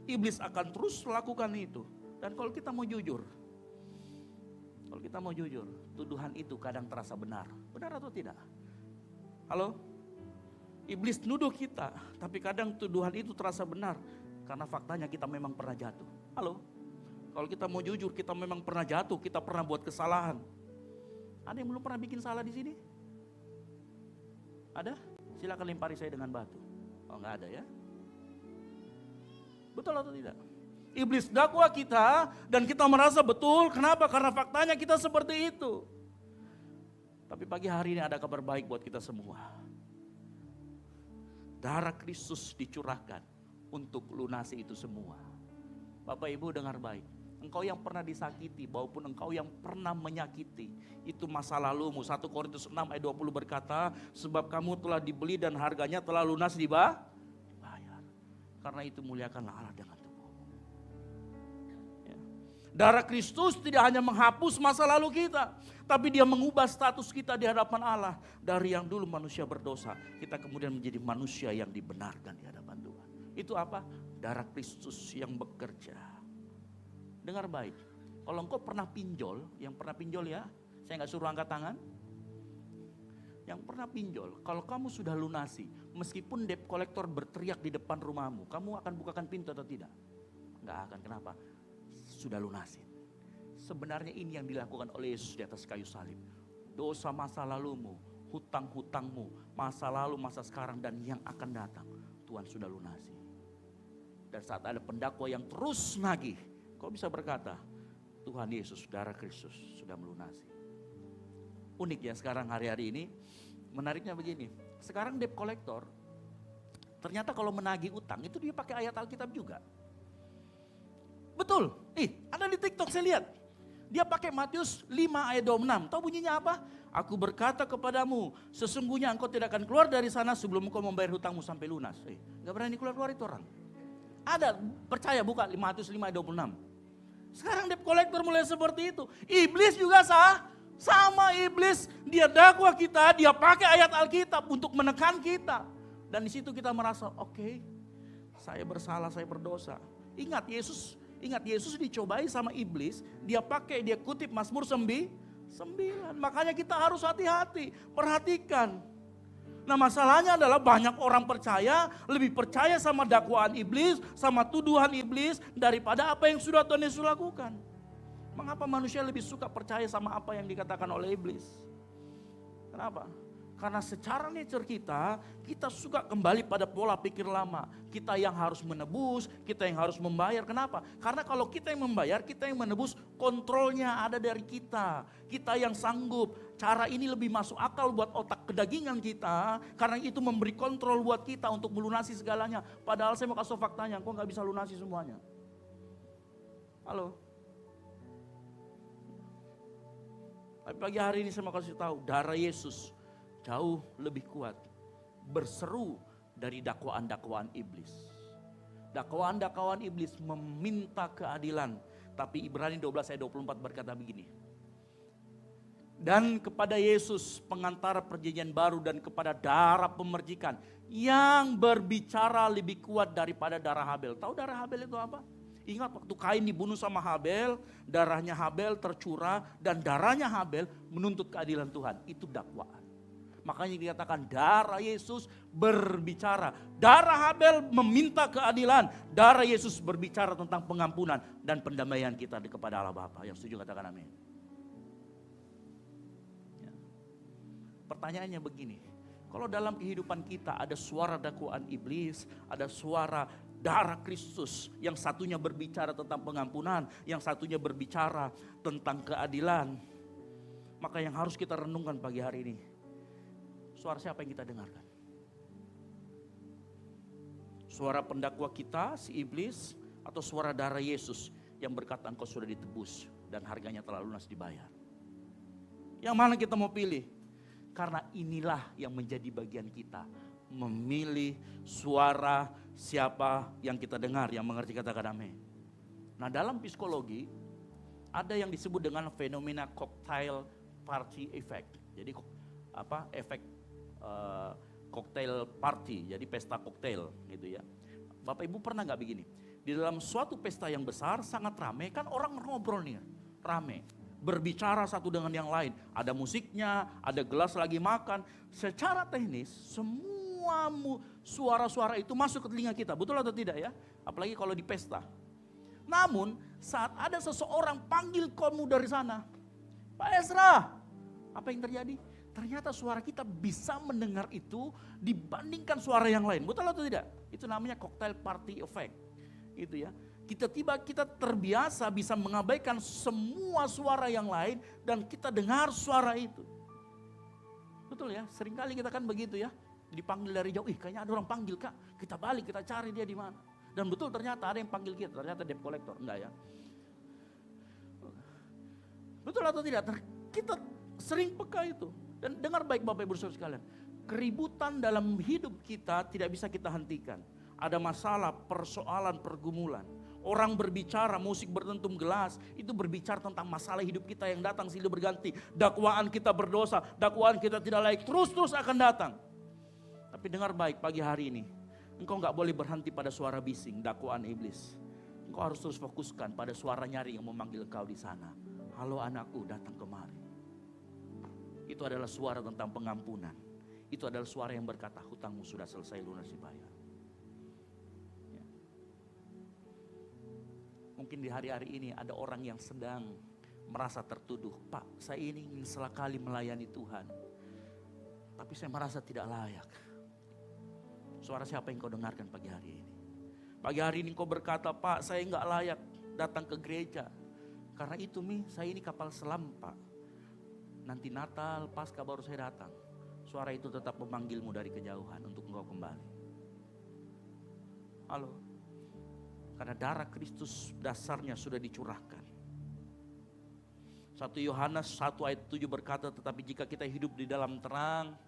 iblis akan terus melakukan itu. Dan kalau kita mau jujur, tuduhan itu kadang terasa benar. Benar atau tidak? Halo? Iblis nuduh kita, tapi kadang tuduhan itu terasa benar. Karena faktanya kita memang pernah jatuh. Halo? Kalau kita mau jujur, kita memang pernah jatuh, kita pernah buat kesalahan. Ada yang belum pernah bikin salah di sini? Ada? Silakan lempari saya dengan batu. Oh, enggak ada ya? Betul atau tidak? Iblis dakwa kita dan kita merasa betul. Kenapa? Karena faktanya kita seperti itu. Tapi pagi hari ini ada kabar baik buat kita semua. Darah Kristus dicurahkan untuk lunasi itu semua. Bapak Ibu dengar baik. Engkau yang pernah disakiti maupun engkau yang pernah menyakiti, itu masa lalumu. 1 Korintus 6 ayat 20 berkata, sebab kamu telah dibeli dan harganya telah lunas dibayar. Karena itu muliakanlah Allah dengan tubuhmu. Ya. Darah Kristus tidak hanya menghapus masa lalu kita, tapi dia mengubah status kita di hadapan Allah. Dari yang dulu manusia berdosa, kita kemudian menjadi manusia yang dibenarkan di hadapan Tuhan. Itu apa? Darah Kristus yang bekerja. Dengar baik, kalau engkau pernah pinjol, yang pernah pinjol ya, saya gak suruh angkat tangan. Yang pernah pinjol, kalau kamu sudah lunasi, meskipun debt collector berteriak di depan rumahmu, kamu akan bukakan pintu atau tidak? Enggak akan, kenapa? Sudah lunasin. Sebenarnya ini yang dilakukan oleh Yesus di atas kayu salib. Dosa masa lalumu, hutang-hutangmu, masa lalu, masa sekarang, dan yang akan datang, Tuhan sudah lunasi. Dan saat ada pendakwa yang terus nagih, kau bisa berkata, Tuhan Yesus, darah Kristus sudah melunasi. Unik ya sekarang hari-hari ini, menariknya begini. Sekarang debt collector, ternyata kalau menagih utang itu dia pakai ayat Alkitab juga. Betul, ada di TikTok saya lihat. Dia pakai Matius 5 ayat 26. Tahu bunyinya apa? Aku berkata kepadamu, sesungguhnya engkau tidak akan keluar dari sana sebelum engkau membayar hutangmu sampai lunas. Gak berani keluar-keluar itu orang. Ada, percaya buka Matius 5 ayat 26. Sekarang debt collector mulai seperti itu. Iblis juga sama iblis. Dia dakwa kita, dia pakai ayat Alkitab untuk menekan kita. Dan di situ kita merasa, oke, saya bersalah, saya berdosa. Ingat Yesus dicobai sama iblis, dia kutip Mazmur 9. Makanya kita harus hati-hati, perhatikan. Nah masalahnya adalah banyak orang lebih percaya sama dakwaan iblis, sama tuduhan iblis daripada apa yang sudah Tuhan Yesus lakukan. Mengapa manusia lebih suka percaya sama apa yang dikatakan oleh iblis? Kenapa? Karena secara nature kita suka kembali pada pola pikir lama. Kita yang harus menebus, kita yang harus membayar. Kenapa? Karena kalau kita yang membayar, kita yang menebus, kontrolnya ada dari kita. Kita yang sanggup. Cara ini lebih masuk akal buat otak kedagingan kita. Karena itu memberi kontrol buat kita untuk melunasi segalanya. Padahal saya mau kasih faktanya, kok gak bisa lunasi semuanya. Halo? Tapi pagi hari ini saya mau kasih tahu, darah Yesus jauh lebih kuat, berseru dari dakwaan-dakwaan iblis. Dakwaan-dakwaan iblis meminta keadilan. Tapi Ibrani 12 ayat 24 berkata begini. Dan kepada Yesus pengantara perjanjian baru dan kepada darah pemercikan yang berbicara lebih kuat daripada darah Habel. Tahu darah Habel itu apa? Ingat waktu Kain dibunuh sama Habel, darahnya Habel tercurah dan darahnya Habel menuntut keadilan Tuhan. Itu dakwaan. Makanya dikatakan darah Yesus berbicara. Darah Habel meminta keadilan. Darah Yesus berbicara tentang pengampunan dan pendamaian kita kepada Allah Bapa. Yang setuju katakan amin. Ya. Pertanyaannya begini. Kalau dalam kehidupan kita ada suara dakwaan iblis, ada suara darah Kristus, yang satunya berbicara tentang pengampunan, yang satunya berbicara tentang keadilan. Maka yang harus kita renungkan pagi hari ini, suara siapa yang kita dengarkan? Suara pendakwa kita, si iblis, atau suara darah Yesus yang berkata engkau sudah ditebus dan harganya telah lunas dibayar? Yang mana kita mau pilih? Karena inilah yang menjadi bagian kita, memilih suara siapa yang kita dengar, yang mengerti kata-kata amin. Nah dalam psikologi ada yang disebut dengan fenomena cocktail party effect. Jadi efek cocktail party, jadi pesta koktail gitu ya. Bapak Ibu pernah gak begini? Di dalam suatu pesta yang besar sangat ramai, kan orang ngobrol nih, rame, berbicara satu dengan yang lain. Ada musiknya, ada gelas lagi makan. Secara teknis semua suara-suara itu masuk ke telinga kita, betul atau tidak ya? Apalagi kalau di pesta. Namun saat ada seseorang panggil kamu dari sana, Pak Ezra, apa yang terjadi? Ternyata suara kita bisa mendengar itu dibandingkan suara yang lain. Betul atau tidak? Itu namanya cocktail party effect. Gitu ya. Kita terbiasa bisa mengabaikan semua suara yang lain dan kita dengar suara itu. Betul ya? Seringkali kita kan begitu ya. Dipanggil dari jauh, kayaknya ada orang panggil Kak. Kita balik, kita cari dia di mana. Dan betul ternyata ada yang panggil kita, ternyata debt collector. Enggak ya? Betul atau tidak? Kita sering peka itu. Dan dengar baik Bapak Ibu Saudara sekalian, keributan dalam hidup kita tidak bisa kita hentikan. Ada masalah, persoalan, pergumulan. Orang berbicara, musik bertentum gelas, itu berbicara tentang masalah hidup kita yang datang silih berganti. Dakwaan kita berdosa, dakwaan kita tidak layak, terus akan datang. Tapi dengar baik pagi hari ini, engkau gak boleh berhenti pada suara bising, dakwaan iblis. Engkau harus terus fokuskan pada suara nyaring yang memanggil kau di sana. Halo anakku, datang kemari. Itu adalah suara tentang pengampunan. Itu adalah suara yang berkata, hutangmu sudah selesai lunas dibayar. Ya. Mungkin di hari-hari ini ada orang yang sedang merasa tertuduh. Pak, saya ini ingin sekali melayani Tuhan, tapi saya merasa tidak layak. Suara siapa yang kau dengarkan pagi hari ini? Pagi hari ini kau berkata, Pak, saya nggak layak datang ke gereja. Karena itu saya ini kapal selam, Pak. Nanti Natal, Paskah baru saya datang. Suara itu tetap memanggilmu dari kejauhan untuk engkau kembali. Halo. Karena darah Kristus dasarnya sudah dicurahkan. 1 Yohanes 1 ayat 7 berkata, tetapi jika kita hidup di dalam terang,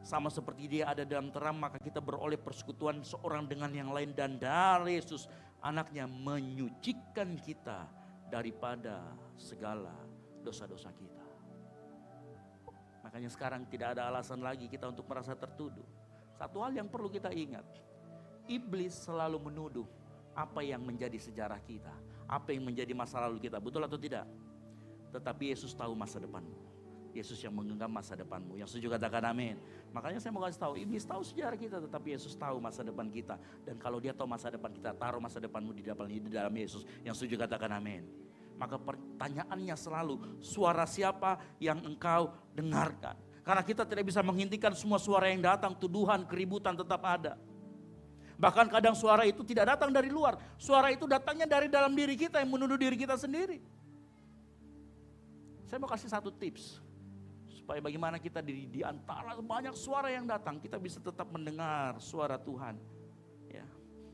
sama seperti dia ada dalam terang, maka kita beroleh persekutuan seorang dengan yang lain. Dan dari Yesus anaknya menyucikan kita daripada segala dosa-dosa kita. Makanya sekarang tidak ada alasan lagi kita untuk merasa tertuduh. Satu hal yang perlu kita ingat, iblis selalu menuduh apa yang menjadi sejarah kita, apa yang menjadi masa lalu kita, betul atau tidak? Tetapi Yesus tahu masa depanmu. Yesus yang menggenggam masa depanmu. Yang setuju katakan amin. Makanya saya mau kasih tahu, iblis tahu sejarah kita, tetapi Yesus tahu masa depan kita. Dan kalau dia tahu masa depan kita, taruh masa depanmu di dalam Yesus. Yang setuju katakan amin. Maka pertanyaannya selalu, suara siapa yang engkau dengarkan? Karena kita tidak bisa menghentikan semua suara yang datang, tuduhan, keributan tetap ada. Bahkan kadang suara itu tidak datang dari luar. Suara itu datangnya dari dalam diri kita yang menuduh diri kita sendiri. Saya mau kasih satu tips. Supaya bagaimana kita di antara banyak suara yang datang, kita bisa tetap mendengar suara Tuhan. Ya.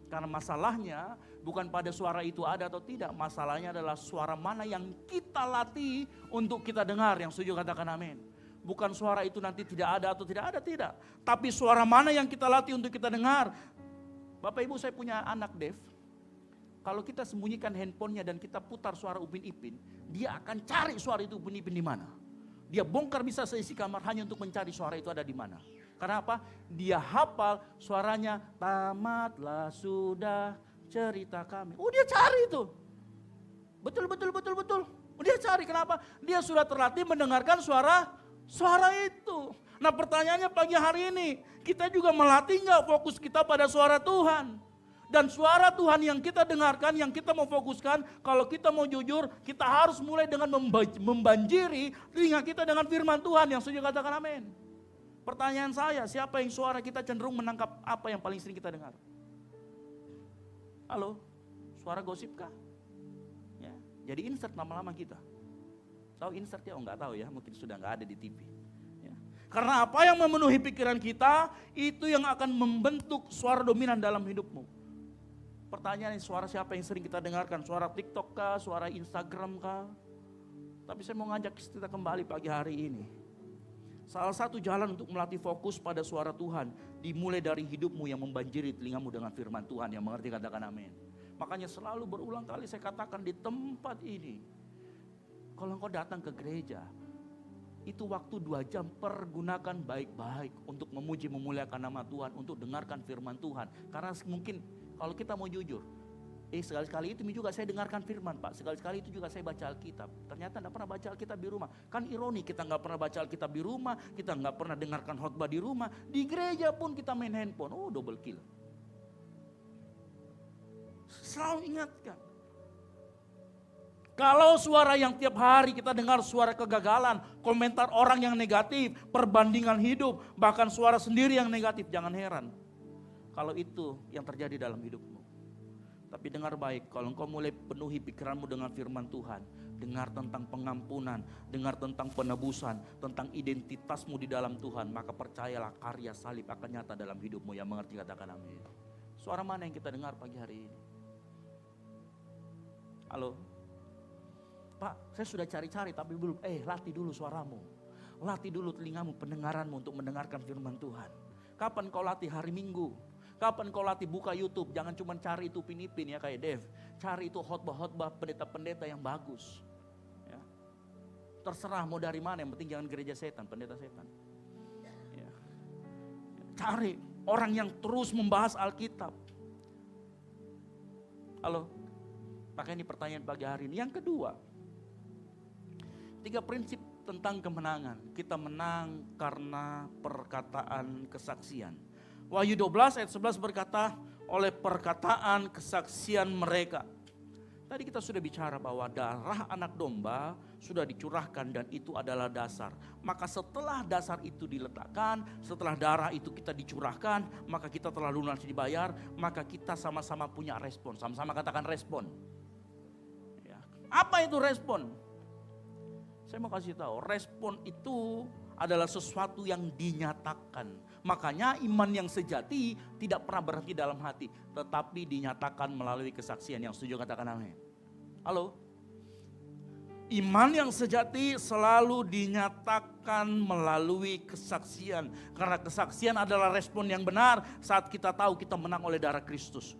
Karena masalahnya bukan pada suara itu ada atau tidak. Masalahnya adalah suara mana yang kita latih untuk kita dengar. Yang setuju katakan amin. Bukan suara itu nanti tidak ada atau tidak ada, tidak. Tapi suara mana yang kita latih untuk kita dengar. Bapak Ibu, saya punya anak Dev. Kalau kita sembunyikan handphonenya dan kita putar suara Upin Ipin, dia akan cari suara itu Upin Ipin di mana. Dia bongkar bisa seisi kamar hanya untuk mencari suara itu ada di mana. Karena apa? Dia hafal suaranya, tamatlah sudah cerita kami. Oh, dia cari itu. Betul. Dia cari, kenapa? Dia sudah terlatih mendengarkan suara itu. Nah, pertanyaannya pagi hari ini, kita juga melatih nggak fokus kita pada suara Tuhan? Dan suara Tuhan yang kita dengarkan, yang kita mau fokuskan, kalau kita mau jujur, kita harus mulai dengan membanjiri telinga kita dengan firman Tuhan. Yang setuju katakan amin. Pertanyaan saya, siapa yang suara kita cenderung menangkap apa yang paling sering kita dengar? Halo, suara gosip kah? Ya, jadi insert lama-lama kita. Tahu insert ya? Oh nggak tahu ya, mungkin sudah nggak ada di TV. Ya. Karena apa yang memenuhi pikiran kita, itu yang akan membentuk suara dominan dalam hidupmu. Pertanyaan, suara siapa yang sering kita dengarkan? Suara TikTok kah? Suara Instagram kah? Tapi saya mau ngajak kita kembali pagi hari ini. Salah satu jalan untuk melatih fokus pada suara Tuhan, dimulai dari hidupmu yang membanjiri telingamu dengan firman Tuhan. Yang mengerti katakan amin. Makanya selalu berulang kali saya katakan di tempat ini, kalau engkau datang ke gereja, itu waktu 2 jam pergunakan baik-baik untuk memuji memuliakan nama Tuhan, untuk dengarkan firman Tuhan. Karena mungkin kalau kita mau jujur, sekali-sekali itu juga saya dengarkan firman Pak, sekali-sekali itu juga saya baca Alkitab. Ternyata tidak pernah baca Alkitab di rumah. Kan ironi, kita nggak pernah baca Alkitab di rumah, kita nggak pernah dengarkan khotbah di rumah, di gereja pun kita main handphone. Oh, double kill. Selalu ingatkan. Kalau suara yang tiap hari kita dengar suara kegagalan, komentar orang yang negatif, perbandingan hidup, bahkan suara sendiri yang negatif, jangan heran kalau itu yang terjadi dalam hidupmu. Tapi dengar baik, kalau engkau mulai penuhi pikiranmu dengan firman Tuhan, dengar tentang pengampunan, dengar tentang penebusan, tentang identitasmu di dalam Tuhan, maka percayalah karya salib akan nyata dalam hidupmu. Yang mengerti katakan amin. Suara mana yang kita dengar pagi hari ini? Halo? Pak, saya sudah cari-cari tapi belum. Latih dulu suaramu. Latih dulu telingamu, pendengaranmu untuk mendengarkan firman Tuhan. Kapan kau latih? Hari Minggu. Kapan kau latih? Buka YouTube. Jangan cuma cari itu Upin-Ipin ya kayak Dev. Cari itu khotbah-khotbah pendeta-pendeta yang bagus. Ya. Terserah mau dari mana, yang penting jangan gereja setan, pendeta setan. Ya. Cari orang yang terus membahas Alkitab. Halo? Makanya ini pertanyaan pagi hari ini. Yang kedua, 3 prinsip tentang kemenangan. Kita menang karena perkataan kesaksian. Wahyu 12 ayat 11 berkata, oleh perkataan kesaksian mereka. Tadi kita sudah bicara bahwa darah anak domba sudah dicurahkan dan itu adalah dasar. Maka setelah dasar itu diletakkan, setelah darah itu kita dicurahkan, maka kita telah lunas dibayar, maka kita sama-sama punya respon. Sama-sama katakan respon. Ya. Apa itu respon? Saya mau kasih tahu, respon itu adalah sesuatu yang dinyatakan. Makanya iman yang sejati tidak pernah berhenti dalam hati, tetapi dinyatakan melalui kesaksian. Yang setuju katakan amin. Halo? Iman yang sejati selalu dinyatakan melalui kesaksian. Karena kesaksian adalah respon yang benar saat kita tahu kita menang oleh darah Kristus.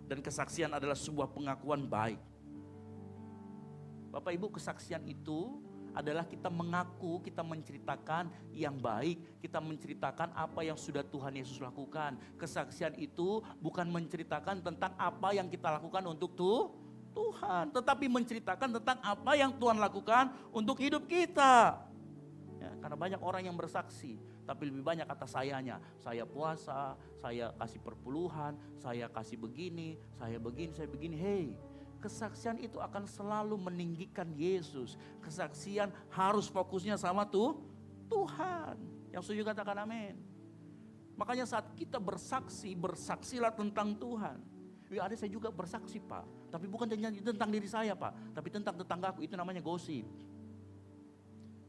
Dan kesaksian adalah sebuah pengakuan baik. Bapak Ibu, kesaksian itu adalah kita mengaku, kita menceritakan yang baik, kita menceritakan apa yang sudah Tuhan Yesus lakukan. Kesaksian itu bukan menceritakan tentang apa yang kita lakukan untuk Tuhan, tetapi menceritakan tentang apa yang Tuhan lakukan untuk hidup kita. Ya, karena banyak orang yang bersaksi, tapi lebih banyak kata sayanya. Saya puasa, saya kasih perpuluhan, saya kasih begini, saya begini. Hei, kesaksian itu akan selalu meninggikan Yesus. Kesaksian harus fokusnya sama Tuhan. Yang setuju katakan amin. Makanya saat kita bersaksi, bersaksilah tentang Tuhan. Ya, ada saya juga bersaksi Pak, tapi bukan tentang diri saya Pak, tapi tentang tetanggaku. Itu namanya gosip.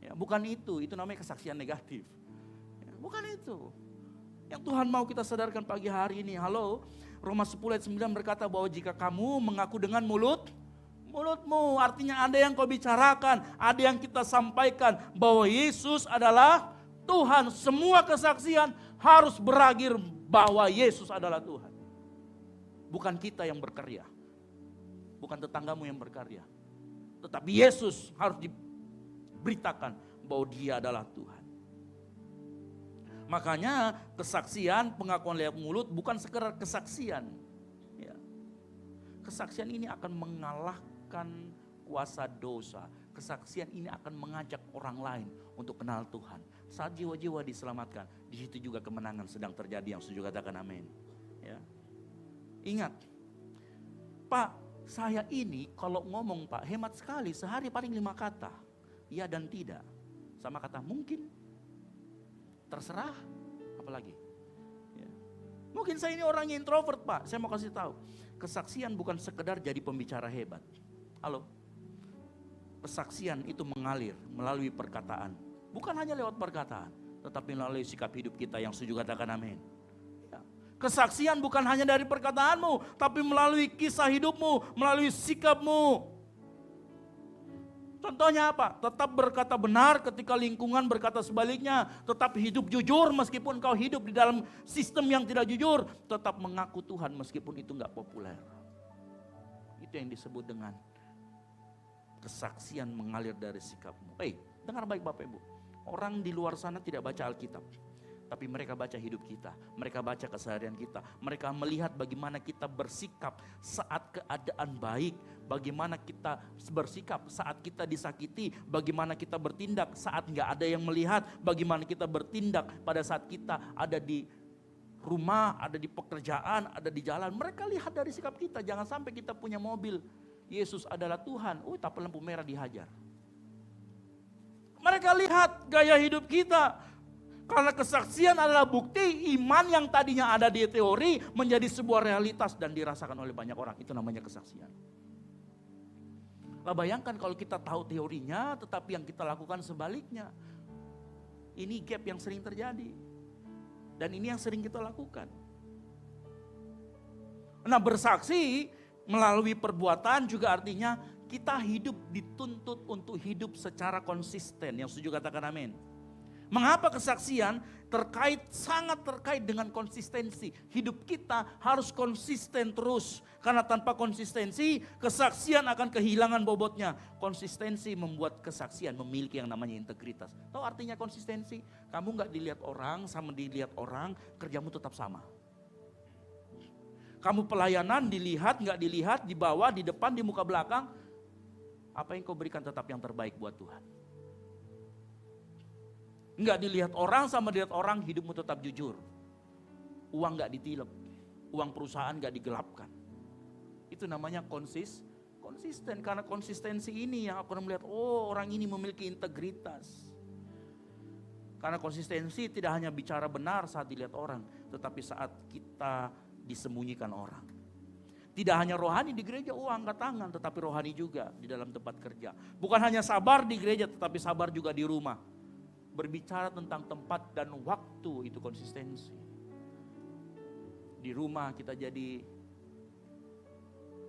Ya, bukan itu namanya kesaksian negatif. Ya, bukan itu. Yang Tuhan mau kita sadarkan pagi hari ini. Halo, Roma 10 ayat 9 berkata bahwa jika kamu mengaku dengan mulutmu, artinya ada yang kau bicarakan, ada yang kita sampaikan bahwa Yesus adalah Tuhan. Semua kesaksian harus berakhir bahwa Yesus adalah Tuhan. Bukan kita yang berkarya, bukan tetanggamu yang berkarya, tetapi Yesus harus diberitakan bahwa Dia adalah Tuhan. Makanya kesaksian, pengakuan lewat mulut bukan sekedar kesaksian. Ya. Kesaksian ini akan mengalahkan kuasa dosa. Kesaksian ini akan mengajak orang lain untuk kenal Tuhan. Saat jiwa-jiwa diselamatkan, di situ juga kemenangan sedang terjadi. Yang setuju katakan amin. Ya. Ingat, Pak, saya ini kalau ngomong Pak hemat sekali, sehari paling 5 kata. Ya dan tidak. Sama kata mungkin, terserah, apalagi. Ya. Mungkin saya ini orangnya introvert Pak, saya mau kasih tahu. Kesaksian bukan sekedar jadi pembicara hebat. Halo, kesaksian itu mengalir melalui perkataan. Bukan hanya lewat perkataan, tetapi melalui sikap hidup kita. Yang setuju katakan amin. Kesaksian bukan hanya dari perkataanmu, tapi melalui kisah hidupmu, melalui sikapmu. Contohnya apa? Tetap berkata benar ketika lingkungan berkata sebaliknya. Tetap hidup jujur meskipun kau hidup di dalam sistem yang tidak jujur. Tetap mengaku Tuhan meskipun itu gak populer. Itu yang disebut dengan kesaksian mengalir dari sikapmu. Dengar baik Bapak Ibu. Orang di luar sana tidak baca Alkitab. Tapi mereka baca hidup kita, mereka baca keseharian kita, mereka melihat bagaimana kita bersikap saat keadaan baik, bagaimana kita bersikap saat kita disakiti, bagaimana kita bertindak saat nggak ada yang melihat, bagaimana kita bertindak pada saat kita ada di rumah, ada di pekerjaan, ada di jalan. Mereka lihat dari sikap kita, jangan sampai kita punya mobil, Yesus adalah Tuhan, tapi lampu merah dihajar. Mereka lihat gaya hidup kita. Karena kesaksian adalah bukti iman yang tadinya ada di teori menjadi sebuah realitas dan dirasakan oleh banyak orang. Itu namanya kesaksian. Lah bayangkan kalau kita tahu teorinya tetapi yang kita lakukan sebaliknya. Ini gap yang sering terjadi. Dan ini yang sering kita lakukan. Nah, bersaksi melalui perbuatan juga artinya kita hidup dituntut untuk hidup secara konsisten. Yang setuju katakan amin. Mengapa kesaksian sangat terkait dengan konsistensi. Hidup kita harus konsisten terus. Karena tanpa konsistensi, kesaksian akan kehilangan bobotnya. Konsistensi membuat kesaksian memiliki yang namanya integritas. Tahu artinya konsistensi? Kamu gak dilihat orang sama dilihat orang, kerjamu tetap sama. Kamu pelayanan dilihat, gak dilihat, di bawah, di depan, di muka belakang. Apa yang kau berikan tetap yang terbaik buat Tuhan. Enggak dilihat orang sama dilihat orang, hidupmu tetap jujur. Uang enggak ditilep, uang perusahaan enggak digelapkan. Itu namanya konsisten. Karena konsistensi ini yang akan melihat, oh orang ini memiliki integritas. Karena konsistensi tidak hanya bicara benar saat dilihat orang, tetapi saat kita disembunyikan orang. Tidak hanya rohani di gereja, angkat tangan, tetapi rohani juga di dalam tempat kerja. Bukan hanya sabar di gereja, tetapi sabar juga di rumah. Berbicara tentang tempat dan waktu, itu konsistensi. Di rumah kita jadi,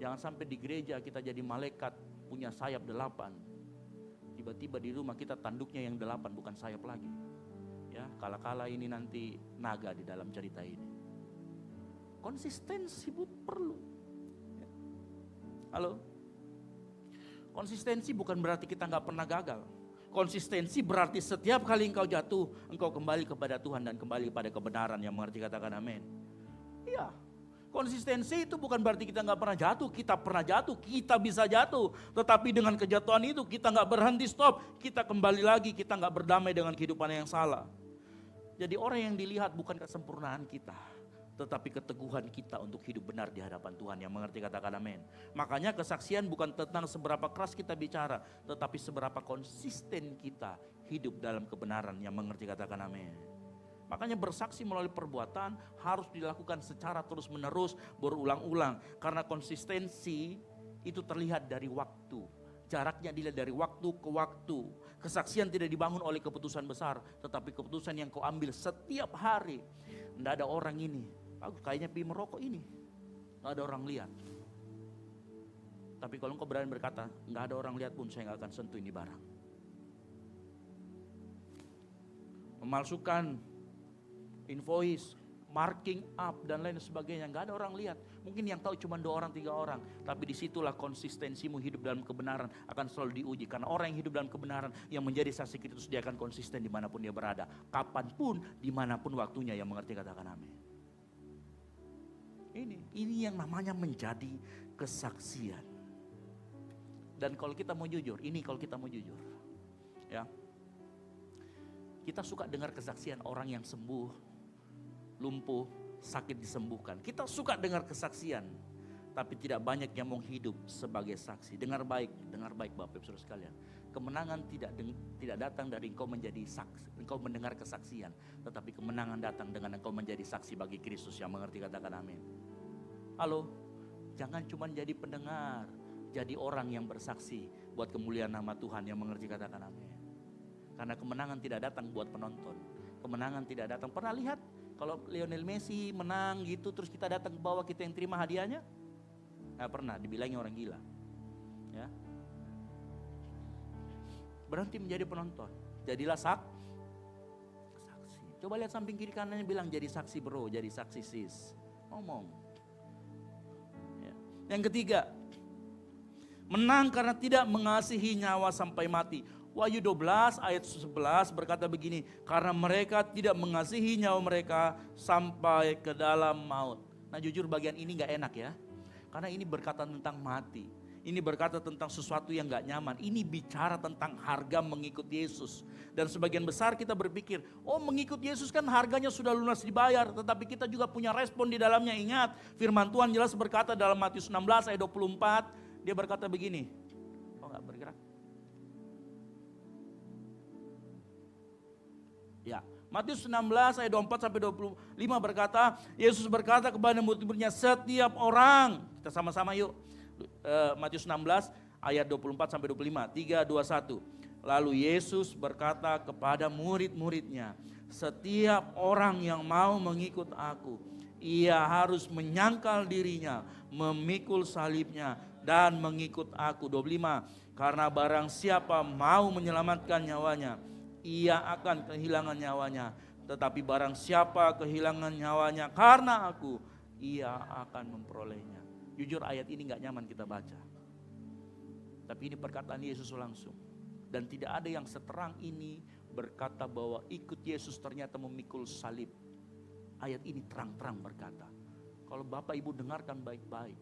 jangan sampai di gereja kita jadi malaikat punya sayap 8. Tiba-tiba di rumah kita tanduknya yang 8, bukan sayap lagi. Ya, kala-kala ini nanti naga di dalam cerita ini. Konsistensi perlu. Halo? Konsistensi bukan berarti kita nggak pernah gagal. Konsistensi berarti setiap kali engkau jatuh, engkau kembali kepada Tuhan dan kembali kepada kebenaran. Yang mengerti katakan amin. Iya. Konsistensi itu bukan berarti kita nggak pernah jatuh. Kita pernah jatuh, kita bisa jatuh. Tetapi dengan kejatuhan itu kita nggak berhenti stop. Kita kembali lagi, kita nggak berdamai dengan kehidupan yang salah. Jadi orang yang dilihat bukan kesempurnaan kita, tetapi keteguhan kita untuk hidup benar di hadapan Tuhan. Yang mengerti katakan amin. Makanya kesaksian bukan tentang seberapa keras kita bicara, tetapi seberapa konsisten kita hidup dalam kebenaran. Yang mengerti katakan amin. Makanya bersaksi melalui perbuatan harus dilakukan secara terus menerus, berulang-ulang. Karena konsistensi itu terlihat dari waktu. Jaraknya dilihat dari waktu ke waktu. Kesaksian tidak dibangun oleh keputusan besar, tetapi keputusan yang kau ambil setiap hari. Tidak ada orang ini, bagus kayaknya pi merokok ini, tidak ada orang lihat. Tapi kalau engkau berani berkata, nggak ada orang lihat pun saya nggak akan sentuh ini barang. Memalsukan invoice, marking up dan lain sebagainya, nggak ada orang lihat. Mungkin yang tahu cuma 2 orang 3 orang, tapi disitulah konsistensimu hidup dalam kebenaran akan selalu diuji. Karena orang yang hidup dalam kebenaran yang menjadi saksi Kristus, dia akan konsisten dimanapun dia berada, kapanpun, dimanapun waktunya. Yang mengerti katakan amin. Ini yang namanya menjadi kesaksian. Dan kalau kita mau jujur, ya, kita suka dengar kesaksian orang yang sembuh, lumpuh, sakit disembuhkan. Kita suka dengar kesaksian, tapi tidak banyak yang mau hidup sebagai saksi. Dengar baik Bapak Ibu Saudara sekalian. Kemenangan tidak datang dari engkau menjadi saksi, engkau mendengar kesaksian, tetapi kemenangan datang dengan engkau menjadi saksi bagi Kristus. Yang mengerti katakan amin. Halo, jangan cuma jadi pendengar, jadi orang yang bersaksi buat kemuliaan nama Tuhan. Yang mengerti katakan amin. Karena kemenangan tidak datang buat penonton, kemenangan tidak datang. Pernah lihat kalau Lionel Messi menang gitu, terus kita datang ke bawah, kita yang terima hadiahnya? Nggak pernah, dibilangin orang gila. Ya. Berhenti menjadi penonton, jadilah saksi. Coba lihat samping kiri kanannya, bilang jadi saksi bro, jadi saksi sis. Ngomong. Ya. Yang ketiga, menang karena tidak mengasihi nyawa sampai mati. Wahyu 12 ayat 11 berkata begini, karena mereka tidak mengasihi nyawa mereka sampai ke dalam maut. Nah jujur bagian ini gak enak ya, karena ini berkata tentang mati. Ini berkata tentang sesuatu yang gak nyaman. Ini bicara tentang harga mengikut Yesus. Dan sebagian besar kita berpikir, oh mengikut Yesus kan harganya sudah lunas dibayar. Tetapi kita juga punya respon di dalamnya. Ingat firman Tuhan jelas berkata dalam Matius 16 ayat 24. Dia berkata begini, oh gak bergerak. Ya, Matius 16 ayat 24 sampai 25 berkata, Yesus berkata kepada murid-muridnya, setiap orang, kita sama-sama yuk. Matius 16 ayat 24 sampai 25, 3, 2, 1. Lalu Yesus berkata kepada murid-muridnya, setiap orang yang mau mengikut aku, ia harus menyangkal dirinya, memikul salibnya, dan mengikut aku. 25, karena barang siapa mau menyelamatkan nyawanya, ia akan kehilangan nyawanya. Tetapi barang siapa kehilangan nyawanya karena aku, ia akan memperolehnya. Jujur ayat ini gak nyaman kita baca, tapi ini perkataan Yesus langsung. Dan tidak ada yang seterang ini berkata bahwa ikut Yesus ternyata memikul salib. Ayat ini terang-terang berkata, kalau Bapak Ibu dengarkan baik-baik,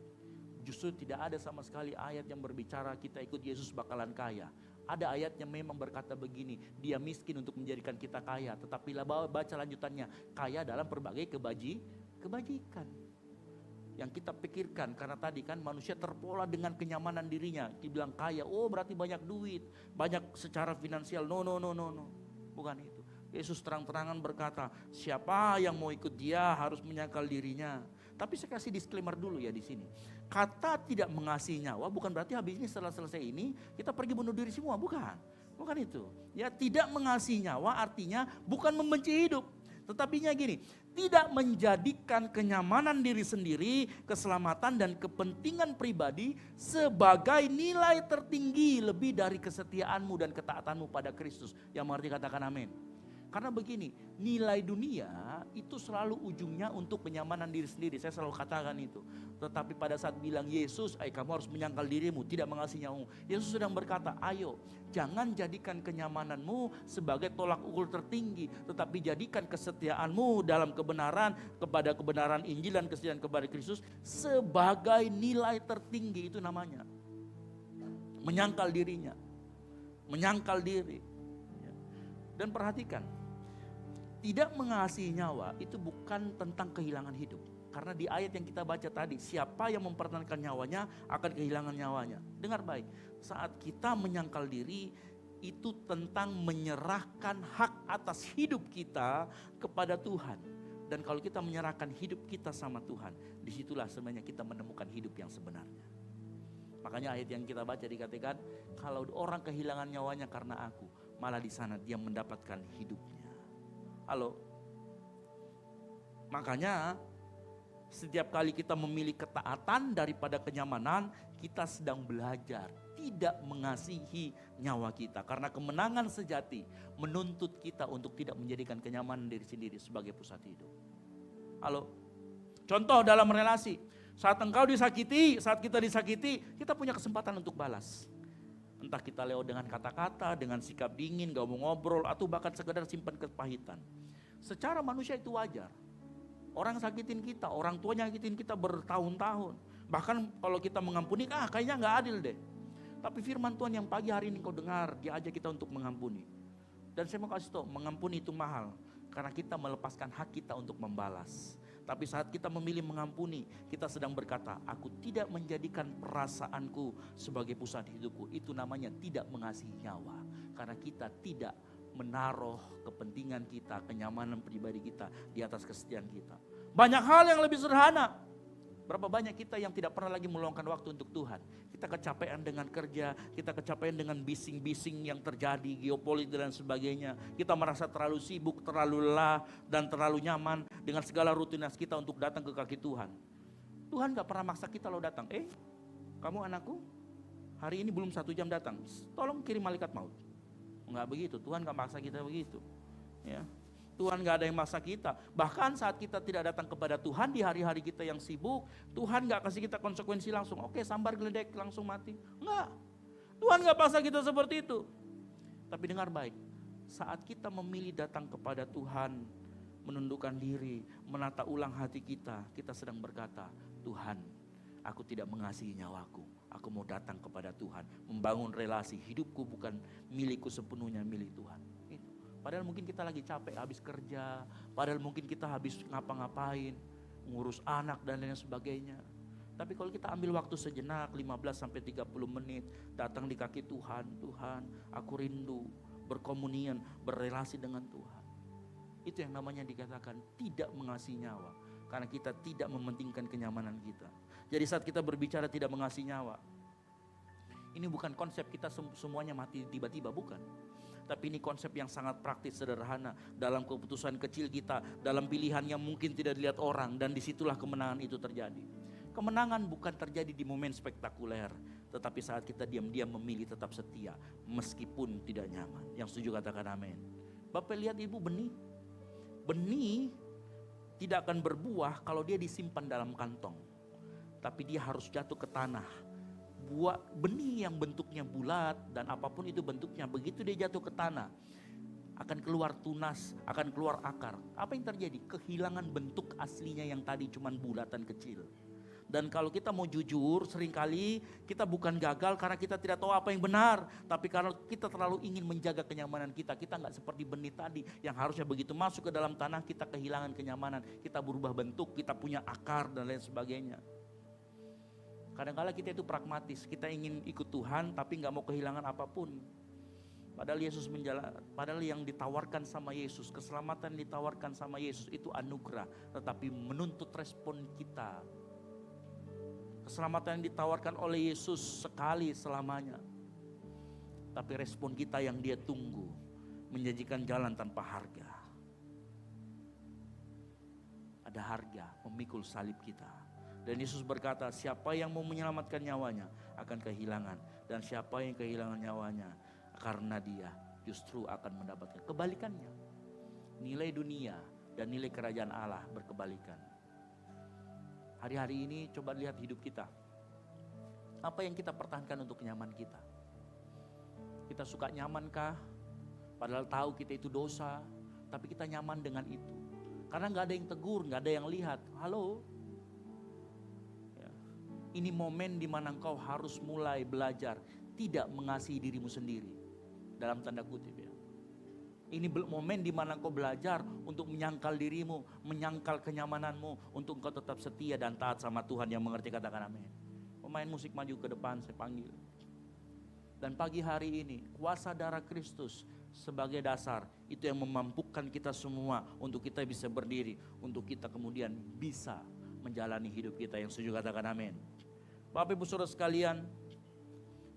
justru tidak ada sama sekali ayat yang berbicara kita ikut Yesus bakalan kaya. Ada ayatnya memang berkata begini, dia miskin untuk menjadikan kita kaya. Tetapi baca lanjutannya, kaya dalam berbagai kebajikan. Yang kita pikirkan, karena tadi kan manusia terpola dengan kenyamanan dirinya. Dibilang kaya, oh berarti banyak duit, banyak secara finansial. No. Bukan itu. Yesus terang-terangan berkata, siapa yang mau ikut dia harus menyangkal dirinya. Tapi saya kasih disclaimer dulu ya di sini. Kata tidak mengasihi nyawa bukan berarti habis ini setelah selesai ini kita pergi bunuh diri semua, bukan. Bukan itu. Ya, tidak mengasihi nyawa artinya bukan membenci hidup. Tetapinya gini, tidak menjadikan kenyamanan diri sendiri, keselamatan dan kepentingan pribadi sebagai nilai tertinggi lebih dari kesetiaanmu dan ketaatanmu pada Kristus. Yang mengerti katakan amin. Karena begini, nilai dunia itu selalu ujungnya untuk kenyamanan diri sendiri. Saya selalu katakan itu. Tetapi pada saat bilang Yesus, kamu harus menyangkal dirimu, tidak mengasihi nyawamu. Yesus sedang berkata, ayo jangan jadikan kenyamananmu sebagai tolak ukur tertinggi. Tetapi jadikan kesetiaanmu dalam kebenaran, kepada kebenaran Injil dan kesetiaan kepada Kristus sebagai nilai tertinggi. Itu namanya menyangkal dirinya, menyangkal diri. Dan perhatikan, tidak mengasihi nyawa itu bukan tentang kehilangan hidup. Karena di ayat yang kita baca tadi, siapa yang mempertahankan nyawanya akan kehilangan nyawanya. Dengar baik, saat kita menyangkal diri itu tentang menyerahkan hak atas hidup kita kepada Tuhan. Dan kalau kita menyerahkan hidup kita sama Tuhan, disitulah sebenarnya kita menemukan hidup yang sebenarnya. Makanya ayat yang kita baca dikatakan, kalau orang kehilangan nyawanya karena aku, malah di sana dia mendapatkan hidupnya. Halo. Makanya setiap kali kita memilih ketaatan daripada kenyamanan, kita sedang belajar tidak mengasihi nyawa kita. Karena kemenangan sejati menuntut kita untuk tidak menjadikan kenyamanan diri sendiri sebagai pusat hidup. Halo. Contoh dalam relasi, saat engkau disakiti, saat kita disakiti, kita punya kesempatan untuk balas. Entah kita lewat dengan kata-kata, dengan sikap dingin, gak mau ngobrol, atau bahkan sekedar simpan kepahitan. Secara manusia itu wajar. Orang sakitin kita, orang tuanya sakitin kita bertahun-tahun. Bahkan kalau kita mengampuni, kayaknya gak adil deh. Tapi firman Tuhan yang pagi hari ini kau dengar, dia ajak kita untuk mengampuni. Dan saya mau kasih tahu, mengampuni itu mahal. Karena kita melepaskan hak kita untuk membalas. Tapi saat kita memilih mengampuni, kita sedang berkata, aku tidak menjadikan perasaanku sebagai pusat hidupku. Itu namanya tidak mengasihi nyawa. Karena kita tidak menaruh kepentingan kita, kenyamanan pribadi kita di atas kesetiaan kita. Banyak hal yang lebih sederhana. Berapa banyak kita yang tidak pernah lagi meluangkan waktu untuk Tuhan. Kita kecapean dengan kerja, kita kecapean dengan bising-bising yang terjadi, geopolitik dan sebagainya. Kita merasa terlalu sibuk, terlalu lelah dan terlalu nyaman dengan segala rutinitas kita untuk datang ke kaki Tuhan. Tuhan gak pernah maksa kita lo datang. Kamu anakku, hari ini belum 1 jam datang, tolong kirim malaikat maut. Enggak begitu, Tuhan gak maksa kita begitu. Ya. Tuhan gak ada yang maksa kita. Bahkan saat kita tidak datang kepada Tuhan di hari-hari kita yang sibuk, Tuhan gak kasih kita konsekuensi langsung. Oke, sambar geledek langsung mati. Enggak. Tuhan gak paksa kita seperti itu. Tapi dengar baik, saat kita memilih datang kepada Tuhan, menundukkan diri, menata ulang hati kita, kita sedang berkata, Tuhan, aku tidak mengasihi nyawaku. Aku mau datang kepada Tuhan, membangun relasi. Hidupku bukan milikku sepenuhnya, milik Tuhan. Itu. Padahal mungkin kita lagi capek habis kerja, padahal mungkin kita habis ngapa-ngapain, ngurus anak dan lain sebagainya. Tapi kalau kita ambil waktu sejenak, 15-30 menit, datang di kaki Tuhan, Tuhan, aku rindu berkomunian, berrelasi dengan Tuhan. Itu yang namanya dikatakan tidak mengasihi nyawa. Karena kita tidak mementingkan kenyamanan kita. Jadi saat kita berbicara tidak mengasihi nyawa, ini bukan konsep kita semuanya mati tiba-tiba, bukan. Tapi ini konsep yang sangat praktis, sederhana. Dalam keputusan kecil kita, dalam pilihan yang mungkin tidak dilihat orang. Dan disitulah kemenangan itu terjadi. Kemenangan bukan terjadi di momen spektakuler. Tetapi saat kita diam-diam memilih tetap setia, meskipun tidak nyaman. Yang setuju katakan amin. Bapak lihat ibu, benih. Benih tidak akan berbuah kalau dia disimpan dalam kantong. Tapi dia harus jatuh ke tanah. Buah benih yang bentuknya bulat dan apapun itu bentuknya, begitu dia jatuh ke tanah, akan keluar tunas, akan keluar akar. Apa yang terjadi? Kehilangan bentuk aslinya yang tadi cuman bulatan kecil. Dan kalau kita mau jujur, seringkali kita bukan gagal karena kita tidak tahu apa yang benar. Tapi karena kita terlalu ingin menjaga kenyamanan kita. Kita nggak seperti benih tadi yang harusnya begitu masuk ke dalam tanah kita kehilangan kenyamanan. Kita berubah bentuk, kita punya akar dan lain sebagainya. Kadang-kadang kita itu pragmatis, kita ingin ikut Tuhan tapi nggak mau kehilangan apapun. Padahal yang ditawarkan sama Yesus, keselamatan yang ditawarkan sama Yesus itu anugerah. Tetapi menuntut respon kita. Keselamatan yang ditawarkan oleh Yesus sekali selamanya. Tapi respon kita yang dia tunggu, menjanjikan jalan tanpa harga. Ada harga memikul salib kita. Dan Yesus berkata, siapa yang mau menyelamatkan nyawanya akan kehilangan. Dan siapa yang kehilangan nyawanya karena dia justru akan mendapatkan. Kebalikannya, nilai dunia dan nilai kerajaan Allah berkebalikan. Hari-hari ini coba lihat hidup kita. Apa yang kita pertahankan untuk nyaman kita? Kita suka nyamankah? Padahal tahu kita itu dosa, tapi kita nyaman dengan itu. Karena gak ada yang tegur, gak ada yang lihat. Halo? Ya. Ini momen dimana engkau harus mulai belajar tidak mengasihi dirimu sendiri. Dalam tanda kutip ya. Ini momen di mana engkau belajar untuk menyangkal dirimu, menyangkal kenyamananmu, untuk engkau tetap setia dan taat sama Tuhan yang mengerti, katakan amin. Pemain musik maju ke depan, saya panggil. Dan pagi hari ini, kuasa darah Kristus sebagai dasar, itu yang memampukan kita semua untuk kita bisa berdiri, untuk kita kemudian bisa menjalani hidup kita yang setuju, katakan amin. Bapak Ibu Saudara sekalian,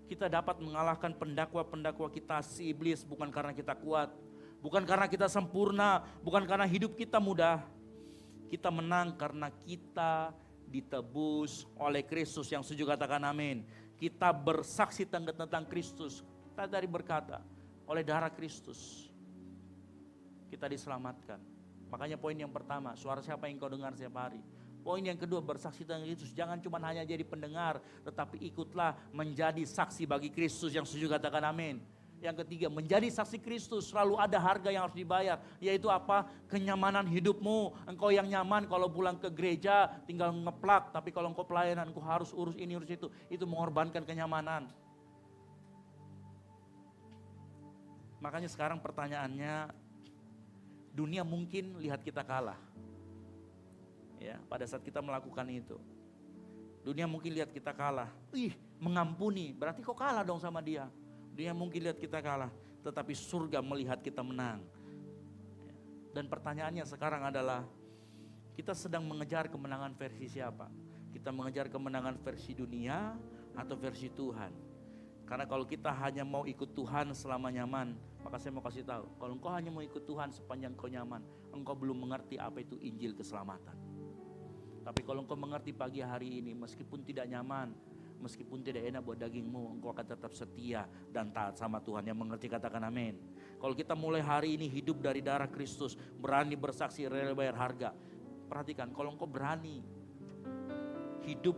kita dapat mengalahkan pendakwa-pendakwa kita si iblis bukan karena kita kuat. Bukan karena kita sempurna, bukan karena hidup kita mudah. Kita menang karena kita ditebus oleh Kristus yang setuju, katakan amin. Kita bersaksi tentang Kristus. Kita tadi berkata, oleh darah Kristus kita diselamatkan. Makanya poin yang pertama, suara siapa yang kau dengar setiap hari. Poin yang kedua, bersaksi tentang Kristus. Jangan cuma hanya jadi pendengar, tetapi ikutlah menjadi saksi bagi Kristus yang setuju, katakan amin. Yang ketiga, menjadi saksi Kristus selalu ada harga yang harus dibayar. Yaitu apa? Kenyamanan hidupmu. Engkau yang nyaman kalau pulang ke gereja tinggal ngeplak. Tapi kalau engkau pelayanan, engkau harus urus ini urus itu. Itu mengorbankan kenyamanan. Makanya sekarang pertanyaannya, dunia mungkin lihat kita kalah. Ya, pada saat kita melakukan itu. Dunia mungkin lihat kita kalah. Mengampuni, berarti kok kalah dong sama dia. Dia mungkin lihat kita kalah, tetapi surga melihat kita menang. Dan pertanyaannya sekarang adalah, kita sedang mengejar kemenangan versi siapa? Kita mengejar kemenangan versi dunia atau versi Tuhan? Karena kalau kita hanya mau ikut Tuhan selama nyaman, maka saya mau kasih tahu, kalau engkau hanya mau ikut Tuhan sepanjang kau nyaman, engkau belum mengerti apa itu Injil keselamatan. Tapi kalau engkau mengerti pagi hari ini, meskipun tidak nyaman, meskipun tidak enak buat dagingmu, engkau akan tetap setia dan taat sama Tuhan yang mengerti, katakan amin. Kalau kita mulai hari ini hidup dari darah Kristus, berani bersaksi, rela bayar harga. Perhatikan, kalau engkau berani hidup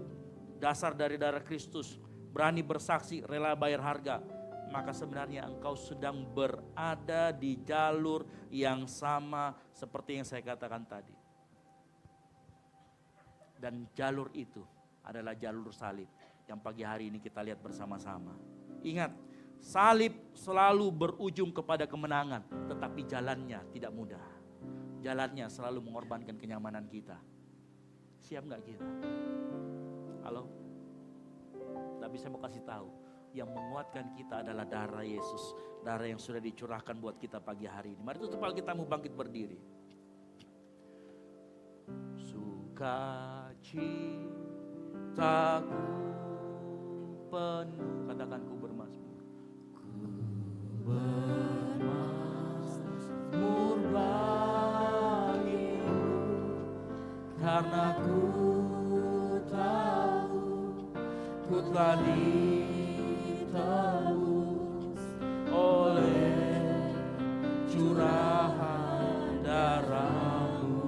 dasar dari darah Kristus, berani bersaksi, rela bayar harga, maka sebenarnya engkau sedang berada di jalur yang sama seperti yang saya katakan tadi. Dan jalur itu adalah jalur salib yang pagi hari ini kita lihat bersama-sama. Ingat, salib selalu berujung kepada kemenangan, tetapi jalannya tidak mudah. Jalannya selalu mengorbankan kenyamanan kita. Siap gak kita? Halo? Tapi saya mau kasih tahu, yang menguatkan kita adalah darah Yesus. Darah yang sudah dicurahkan buat kita pagi hari ini. Mari tutup kita mau bangkit berdiri. Sukacitaku penuh, katakan ku bermazmur. Ku bermazmur bagimu, karena ku tahu ku telah ditebus oleh curahan darahmu.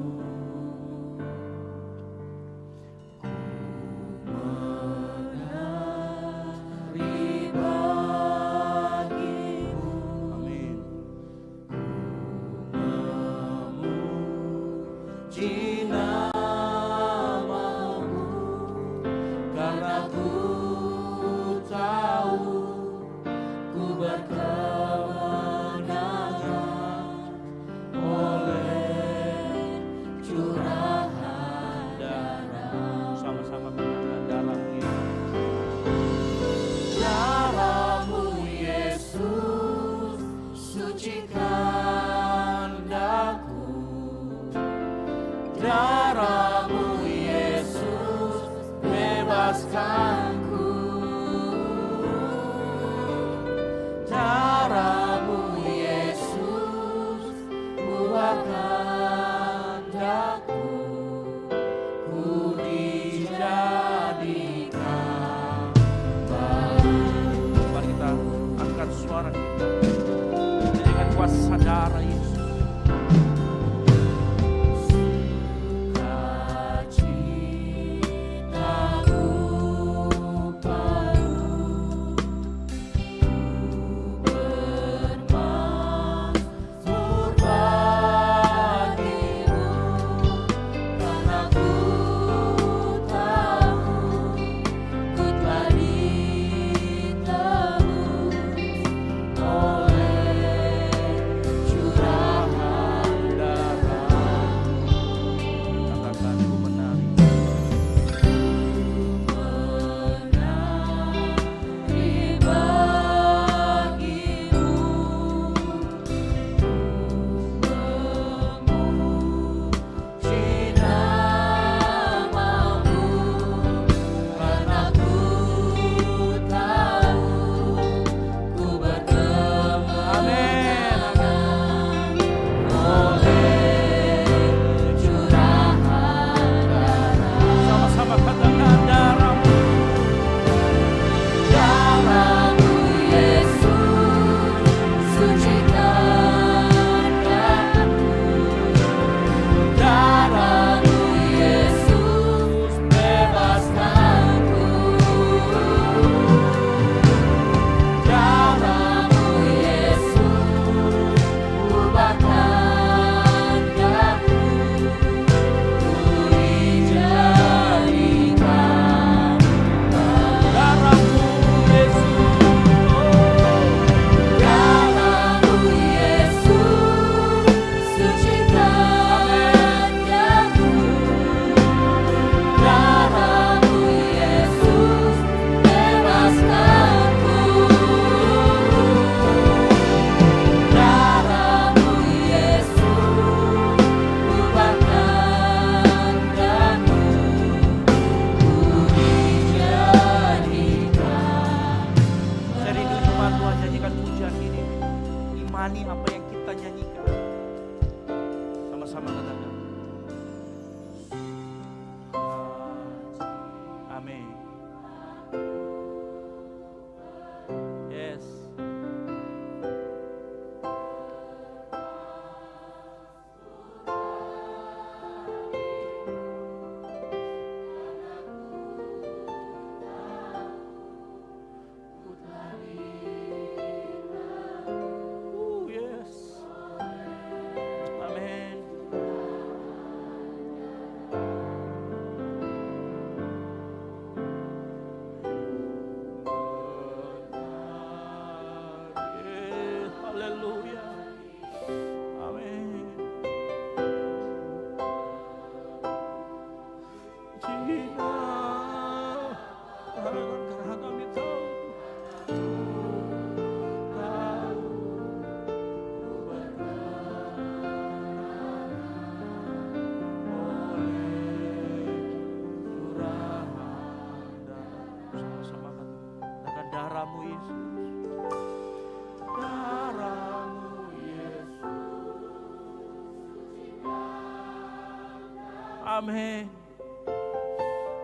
Amin.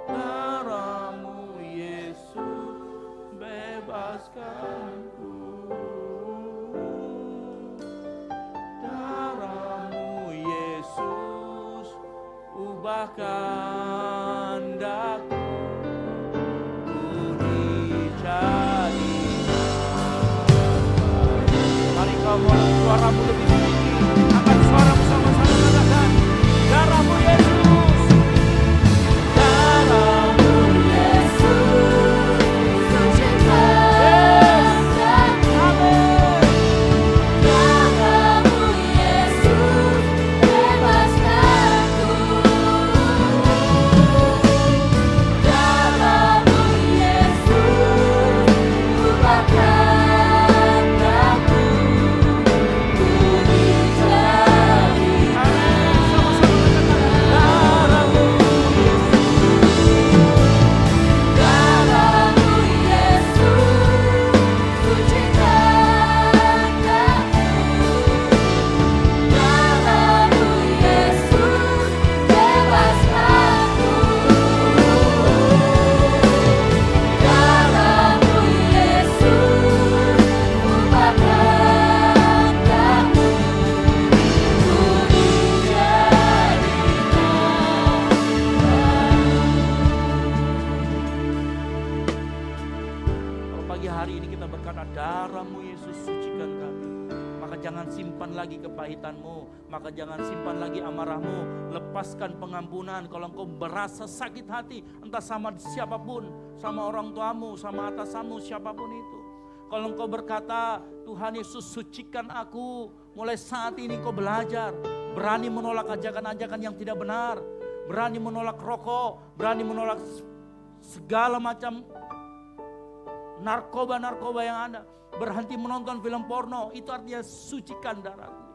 Darahmu Yesus bebaskanku. Darahmu Yesus ubahkan daku. Ku dijadikan. Mari kau angkat suaramu lebih tinggi. Angkat suaramu sama-sama katakan. Darahmu Yesus. Darahmu Yesus pagi hari ini kita berkata, darah-Mu Yesus sucikan kami. Maka jangan simpan lagi kepahitanmu, maka jangan simpan lagi amarahmu. Lepaskan pengampunan. Kalau engkau berasa sakit hati, entah sama siapapun, sama orang tuamu, sama atasanmu, siapapun itu. Kalau engkau berkata, Tuhan Yesus sucikan aku, mulai saat ini kau belajar, berani menolak ajakan-ajakan yang tidak benar, berani menolak rokok, berani menolak segala macam narkoba-narkoba yang ada. Berhenti menonton film porno, itu artinya sucikan darahmu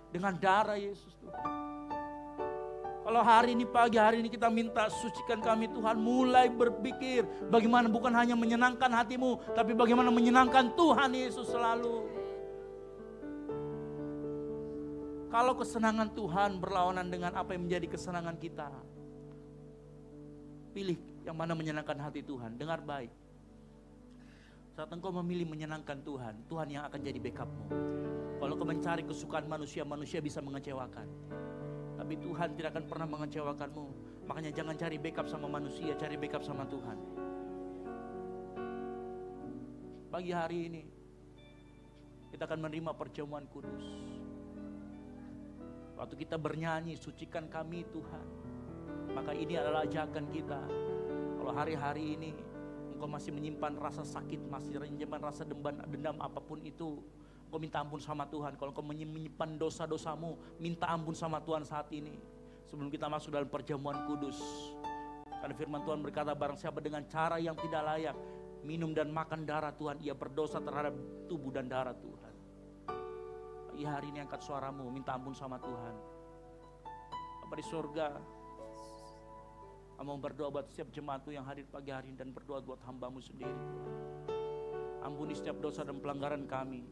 dengan darah Yesus Tuhan. Kalau hari ini, pagi hari ini kita minta sucikan kami Tuhan, mulai berpikir bagaimana bukan hanya menyenangkan hatimu, tapi bagaimana menyenangkan Tuhan Yesus selalu. Kalau kesenangan Tuhan berlawanan dengan apa yang menjadi kesenangan kita, pilih yang mana menyenangkan hati Tuhan. Dengar baik. Saat engkau memilih menyenangkan Tuhan, Tuhan yang akan jadi backupmu. Kalau kau mencari kesukaan manusia, manusia bisa mengecewakan. Tapi Tuhan tidak akan pernah mengecewakanmu. Makanya jangan cari backup sama manusia, cari backup sama Tuhan. Pagi hari ini, kita akan menerima perjamuan kudus. Waktu kita bernyanyi, sucikan kami Tuhan. Maka ini adalah ajakan kita. Kalau hari-hari ini, engkau masih menyimpan rasa sakit, masih menyimpan rasa dendam apapun itu, engkau minta ampun sama Tuhan. Kalau engkau menyimpan dosa-dosamu, minta ampun sama Tuhan saat ini. Sebelum kita masuk dalam perjamuan kudus. Karena firman Tuhan berkata, barang siapa dengan cara yang tidak layak minum dan makan darah Tuhan, ia berdosa terhadap tubuh dan darah Tuhan. Pagi hari ini angkat suaramu, minta ampun sama Tuhan. Bapa di surga, mau berdoa buat setiap jemaatmu yang hadir pagi hari ini, dan berdoa buat hamba-Mu sendiri Tuhan. Ampuni setiap dosa dan pelanggaran kami.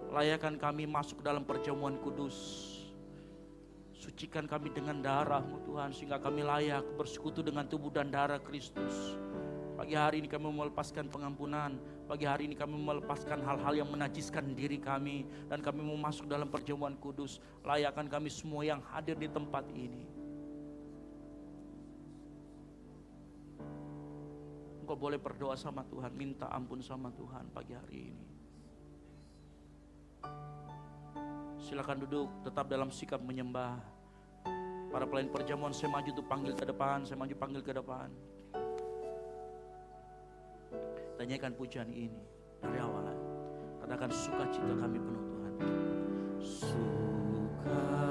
Layakkan kami masuk dalam perjamuan kudus. Sucikan kami dengan darah-Mu Tuhan, sehingga kami layak bersekutu dengan tubuh dan darah Kristus. Pagi hari ini kami melepaskan pengampunan. Pagi hari ini kami melepaskan hal-hal yang menajiskan diri kami. Dan kami mau masuk dalam perjamuan kudus. Layakkan kami semua yang hadir di tempat ini. Engkau boleh berdoa sama Tuhan, minta ampun sama Tuhan pagi hari ini. Silakan duduk, tetap dalam sikap menyembah. Para pelayan perjamuan, saya maju tuh panggil ke depan, saya maju panggil ke depan. Tanyakan pujian ini dari awalan. Katakan, sukacita kami penuh Tuhan. Sukacitaku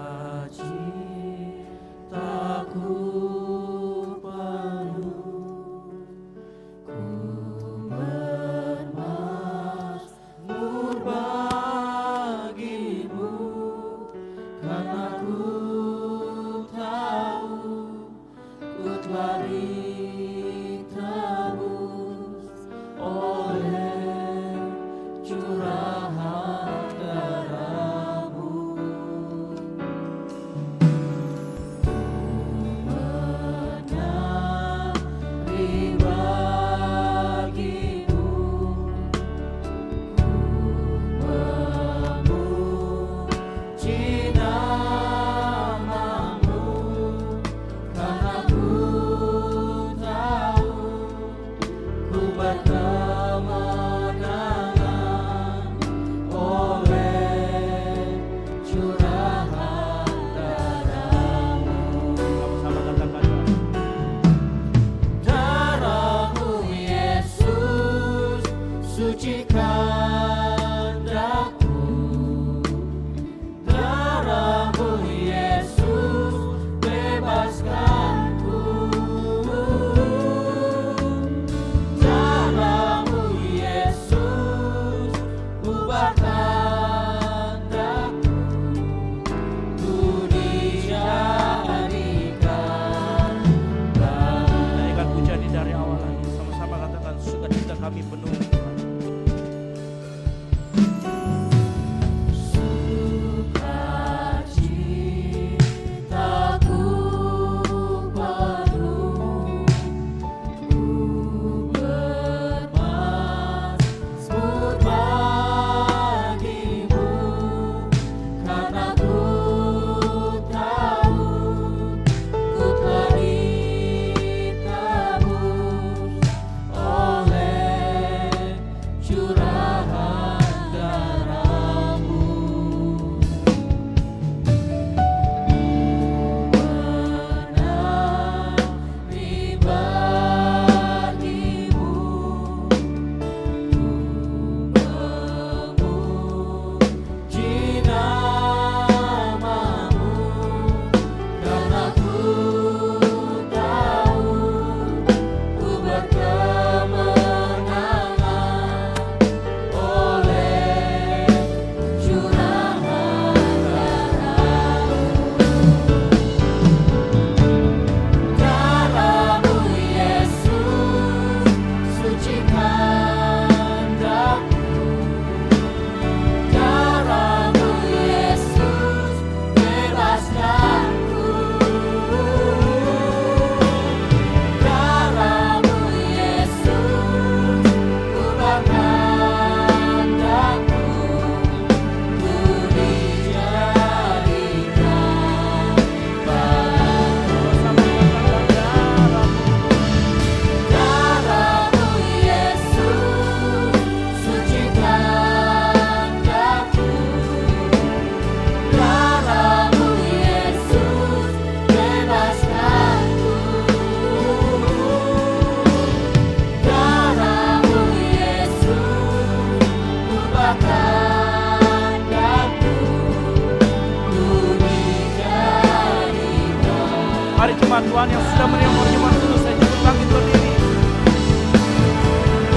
jemaat Tuhan yang sudah menerima perjamuan kudus, saya cukup bangkit berdiri.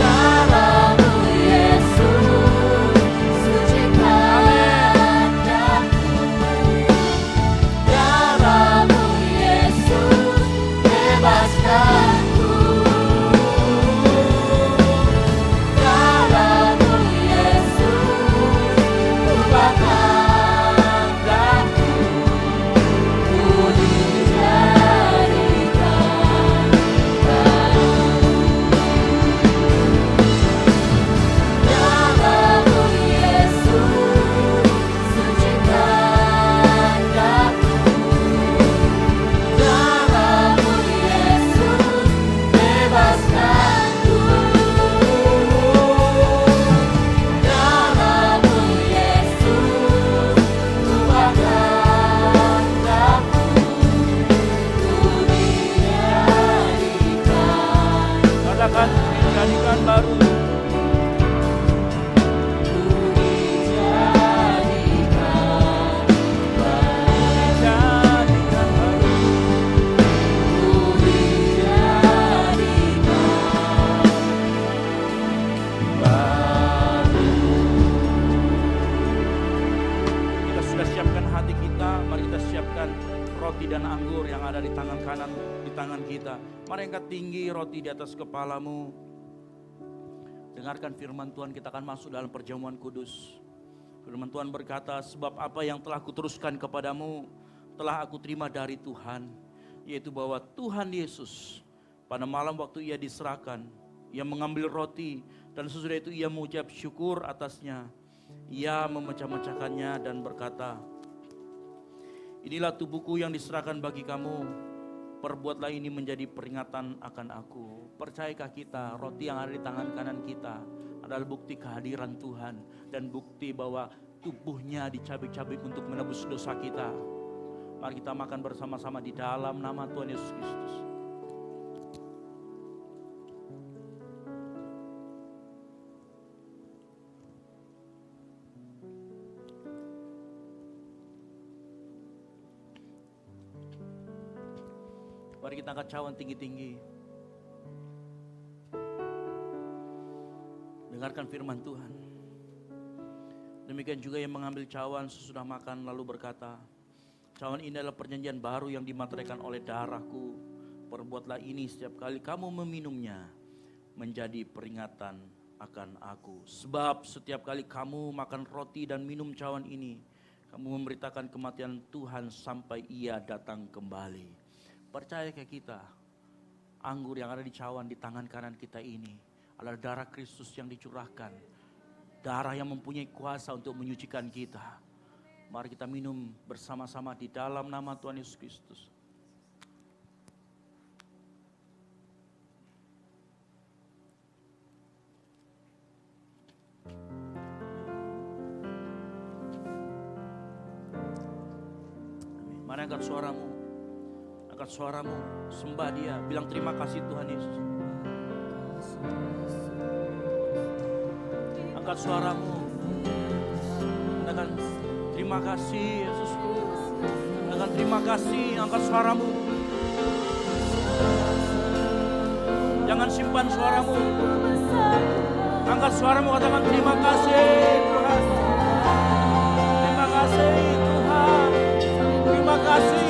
Darahmu Yesus, sucikan aku. Darahmu Yesus, bebaskanku. Darahmu Yesus, ubahkan aku. Ku dijadikan baru. Darahmu Yesus, sucikan aku. Darahmu Yesus, bebaskanku. Darahmu Yesus, ubahkan aku. Ku dijadikan, Katakan dijadikan baru. ku dijadikan baru. Dijadikan baru. Ku dijadikan baru. Kita sudah siapkan hati kita, mari kita siapkan roti dan anggur yang ada di tangan kanan, di tangan kita. Mari angkat tinggi roti di atas kepalamu. Dengarkan firman Tuhan, kita akan masuk dalam perjamuan kudus. Firman Tuhan berkata, sebab apa yang telah kuteruskan kepadamu, telah aku terima dari Tuhan. Yaitu bahwa Tuhan Yesus, pada malam waktu ia diserahkan, ia mengambil roti, dan sesudah itu ia mengucap syukur atasnya. Ia memecah-mecahkannya dan berkata, inilah tubuhku yang diserahkan bagi kamu. Perbuatlah ini menjadi peringatan akan aku. Percayakah kita roti yang ada di tangan kanan kita adalah bukti kehadiran Tuhan dan bukti bahwa tubuhnya dicabik-cabik untuk menebus dosa kita. Mari kita makan bersama-sama di dalam nama Tuhan Yesus Kristus. Mari kita angkat cawan tinggi-tinggi. Dengarkan firman Tuhan. Demikian juga yang mengambil cawan sesudah makan lalu berkata, cawan ini adalah perjanjian baru yang dimateraikan oleh darahku. Perbuatlah ini setiap kali kamu meminumnya menjadi peringatan akan aku. Sebab setiap kali kamu makan roti dan minum cawan ini, kamu memberitakan kematian Tuhan sampai ia datang kembali. Percaya ke kita, anggur yang ada di cawan di tangan kanan kita ini adalah darah Kristus yang dicurahkan. Darah yang mempunyai kuasa untuk menyucikan kita. Mari kita minum bersama-sama di dalam nama Tuhan Yesus Kristus. Mari angkat suaramu. Angkat suaramu, sembah dia, bilang terima kasih Tuhan Yesus. Angkat suaramu, katakan terima kasih Yesus. Katakan terima kasih, angkat suaramu. Jangan simpan suaramu. Angkat suaramu, katakan terima kasih Tuhan. Terima kasih Tuhan. Terima kasih.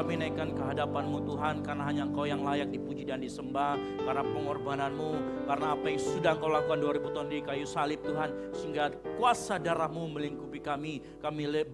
kami naikkan ke hadapan-Mu Tuhan, karena hanya Engkau yang layak dipuji dan disembah, karena pengorbanan-Mu, karena apa yang sudah Engkau lakukan 2000 tahun di kayu salib Tuhan, sehingga kuasa darah-Mu melingkupi kami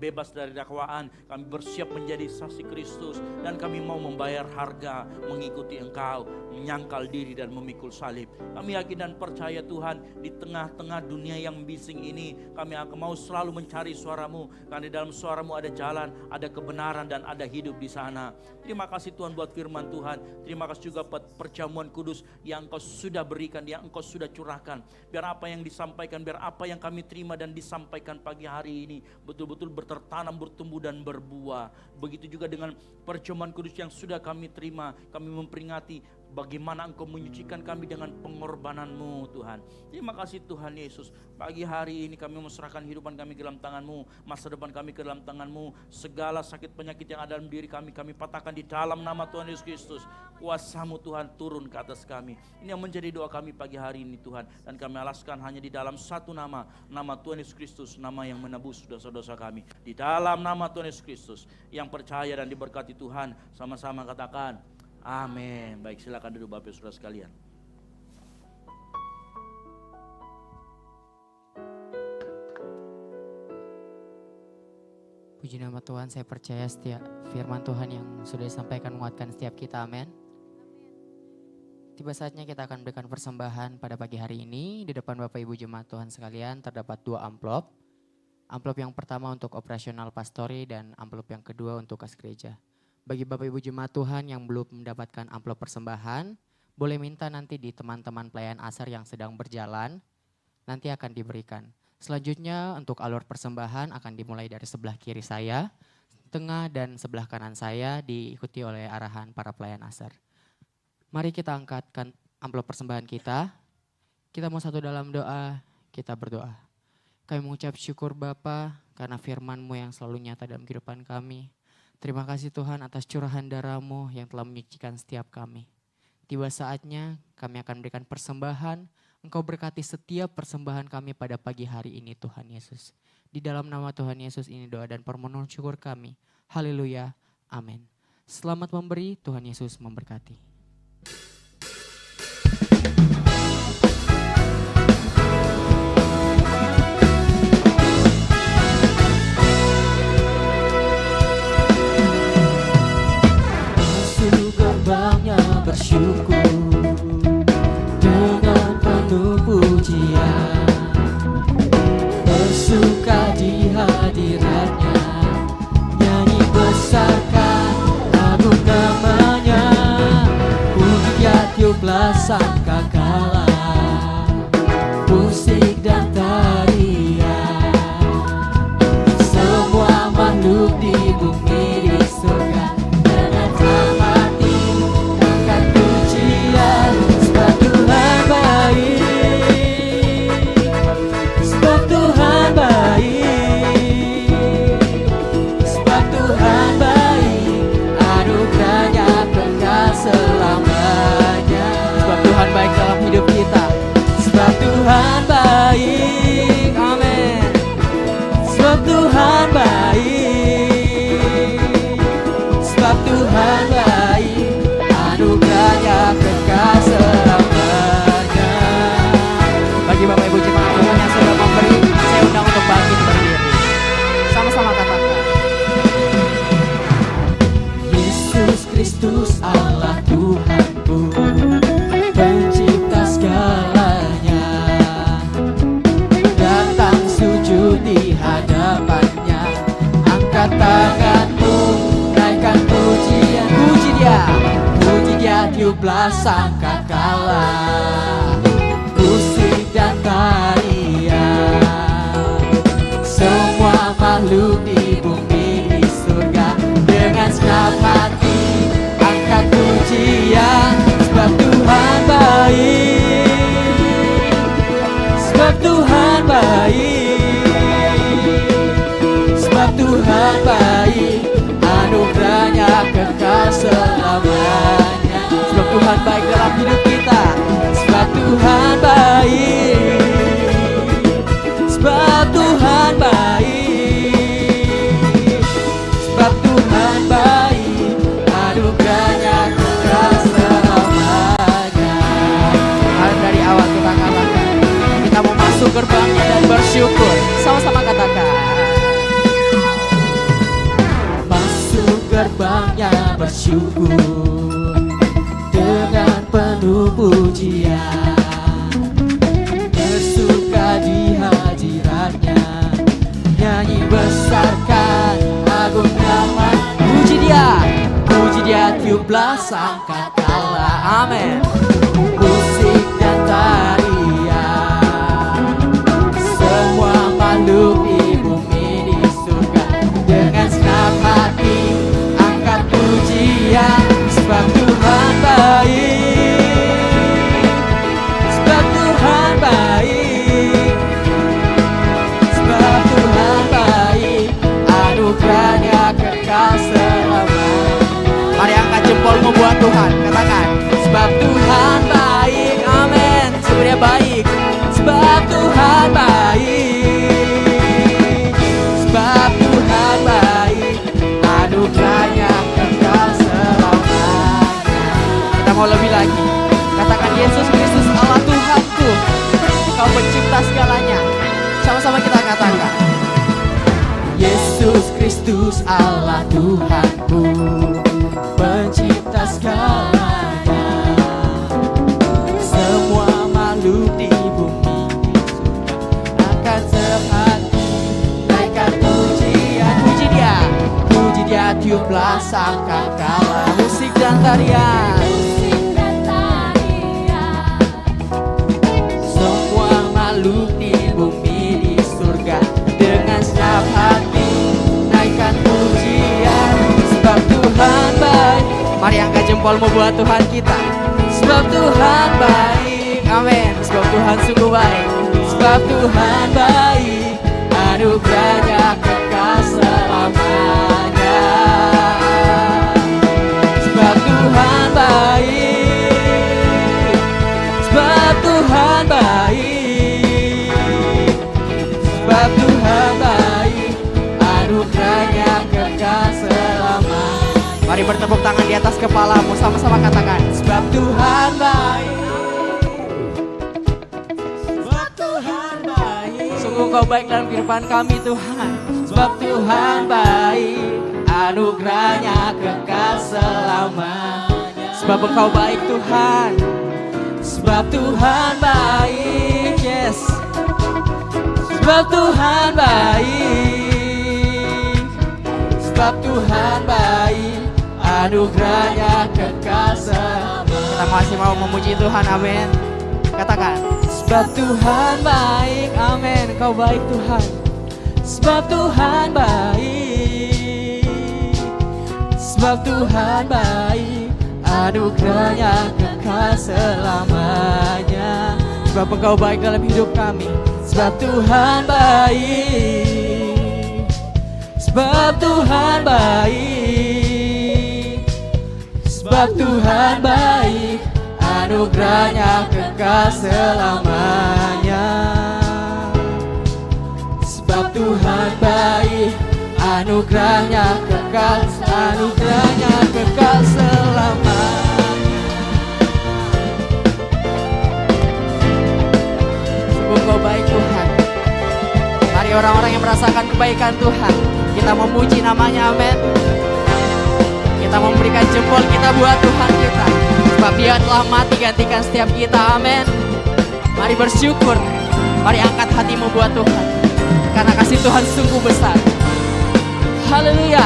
bebas dari dakwaan, kami bersiap menjadi saksi Kristus, dan kami mau membayar harga mengikuti Engkau, menyangkal diri dan memikul salib. Kami yakin dan percaya Tuhan, di tengah-tengah dunia yang bising ini, kami akan mau selalu mencari suara-Mu, karena di dalam suara-Mu ada jalan, ada kebenaran, dan ada hidup di sana. Terima kasih Tuhan buat firman Tuhan. Terima kasih juga buat perjamuan kudus yang Engkau sudah berikan, yang Engkau sudah curahkan. Biar apa yang disampaikan, biar apa yang kami terima dan disampaikan pagi hari ini betul-betul bertertanam, bertumbuh dan berbuah. Begitu juga dengan perjamuan kudus yang sudah kami terima, kami memperingati bagaimana Engkau menyucikan kami dengan pengorbanan-Mu Tuhan. Terima kasih Tuhan Yesus. Pagi hari ini kami menyerahkan hidupan kami ke dalam tangan-Mu, masa depan kami ke dalam tangan-Mu. Segala sakit penyakit yang ada dalam diri kami patahkan di dalam nama Tuhan Yesus Kristus. Kuasa-Mu Tuhan turun ke atas kami. Ini yang menjadi doa kami pagi hari ini Tuhan. Dan kami alaskan hanya di dalam satu nama, nama Tuhan Yesus Kristus, nama yang menebus dosa-dosa kami. Di dalam nama Tuhan Yesus Kristus, yang percaya dan diberkati Tuhan, sama-sama katakan amin. Baik, silakan duduk Bapak Ibu Saudara sekalian. Puji nama Tuhan, saya percaya setiap firman Tuhan yang sudah disampaikan menguatkan setiap kita, amin. Tiba saatnya kita akan berikan persembahan pada pagi hari ini. Di depan Bapak Ibu jemaat Tuhan sekalian terdapat 2 amplop. Amplop yang pertama untuk operasional pastori dan amplop yang kedua untuk kas gereja. Bagi Bapak Ibu jemaat Tuhan yang belum mendapatkan amplop persembahan, boleh minta nanti di teman-teman pelayan asar yang sedang berjalan, nanti akan diberikan. Selanjutnya untuk alur persembahan akan dimulai dari sebelah kiri saya, tengah dan sebelah kanan saya diikuti oleh arahan para pelayan asar. Mari kita angkatkan amplop persembahan kita. Kita mau satu dalam doa, kita berdoa. Kami mengucap syukur Bapa karena firman-Mu yang selalu nyata dalam kehidupan kami. Terima kasih Tuhan atas curahan darah-Mu yang telah menyucikan setiap kami. Tiba saatnya kami akan berikan persembahan. Engkau berkati setiap persembahan kami pada pagi hari ini Tuhan Yesus. Di dalam nama Tuhan Yesus ini doa dan permohonan syukur kami. Haleluya. Amin. Selamat memberi, Tuhan Yesus memberkati. Masuk gerbangnya bersyukur dengan penuh pujian, bersuka di hadiratnya, nyanyi besarkan agung namanya, puji dia tiuplah sangkakala, musik dan tarian, semua makhluk di bumi di surga dengan hati angkat pujian, sebab Tuhan baik, sebab Tuhan baik, sebab Tuhan baik, anugerahnya kekal selamanya. Sebab Tuhan baik dalam hidup kita, sebab Tuhan baik, amin. Sebab Tuhan baik, sebab Tuhan baik, anugerahnya kekal selamanya. Bagi Bapak Ibu jemaat Tuhan yang sudah memberi, saya undang untuk bangkit berdiri. Sama-sama katakan. Yesus Kristus Allah Tuhanku, pencipta segalanya, datang sujud di hadapannya, angkat tanganmu, naikkan pujian, puji dia tiuplah sangkakala, musik dan tarian, semua makhluk di bumi di surga dengan senang hati angkat pujian, sebab Tuhan baik, sebab Tuhan baik, sebab Tuhan baik, anugerahnya kekal selamanya. Sebab Tuhan baik dalam hidup kita, sebab Tuhan baik, sebab Tuhan baik, sebab Tuhan baik, bersyukur. Sama-sama katakan. Masuk gerbangnya bersyukur dengan penuh pujian, bersuka di hadiratnya, nyanyi besarkan agung nama. Puji dia tiuplah sangkakala. Amin. Musik dan tarian, semua makhluk di bumi di surga, dengan senang hati angkat pujian. Sebab Tuhan baik, sebab Tuhan baik, sebab Tuhan baik, anugerahnya kekal selamanya. Mari angkat jempolmu buat Tuhan, katakan sebab Tuhan baik. Amin. Sungguh Dia baik. Sebab Tuhan baik, sebab Tuhan baik, anugerahnya kekal selamanya. Kita mau lebih lagi. Katakan Yesus Kristus Allah Tuhanku, Engkau pencipta segalanya. Sama-sama kita katakan Yesus Kristus Allah Tuhanku, pencipta segalanya. Semua makhluk di bumi di surga akan sehati naikkan pujian. Puji dia tiuplah sangkakala. Musik dan tarian, semua makhluk di bumi di surga, dengan senang hati naikkan pujian. Sebab Tuhan baik. Mari angkat jempolmu buat Tuhan kita. Sebab Tuhan baik. Amin. Sebab Tuhan sungguh baik. Sebab Tuhan baik, anugerahnya kekal selamanya. Sebab Tuhan baik, sebab Tuhan baik, sebab Tuhan baik, anugerahnya kekal selamanya. Mari bertepuk tangan di atas kepalamu, sama-sama katakan sebab Tuhan baik, sebab Tuhan baik. Sungguh Kau baik dalam kehidupan kami Tuhan. Sebab Tuhan baik, anugerahnya kekal selamanya. Sebab Engkau baik Tuhan, sebab Tuhan baik. Yes, sebab Tuhan baik, sebab Tuhan baik, anugerahnya kekal selamanya. Kita masih mau memuji Tuhan, amin. Katakan sebab Tuhan baik, amin. Kau baik Tuhan. Sebab Tuhan baik, sebab Tuhan baik, anugerahnya kekal selamanya. Sebab Engkau baik dalam hidup kami. Sebab Tuhan baik, sebab Tuhan baik, sebab Tuhan baik, anugerahnya kekal selamanya. Sebab Tuhan baik, anugerahnya kekal, anugerahnya kekal selamanya. Sungguh Kau baik Tuhan. Mari orang-orang yang merasakan kebaikan Tuhan, kita memuji namanya, amin. Kita memberikan jempol kita buat Tuhan kita, sebab Dia telah mati gantikan setiap kita, amin. Mari bersyukur, mari angkat hatimu buat Tuhan, karena kasih Tuhan sungguh besar. Haleluya.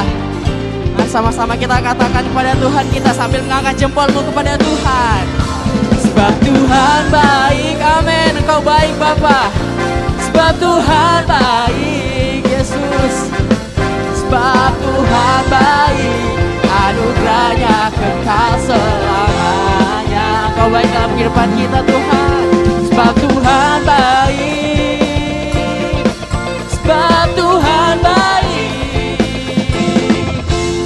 Mari sama-sama kita katakan kepada Tuhan kita sambil mengangkat jempolmu kepada Tuhan. Sebab Tuhan baik, amin. Engkau baik Bapa. Sebab Tuhan baik Yesus. Sebab Tuhan baik, anugerahnya kekal selamanya. Engkau baik dalam kehidupan kita Tuhan. Sebab Tuhan baik, sebab Tuhan baik,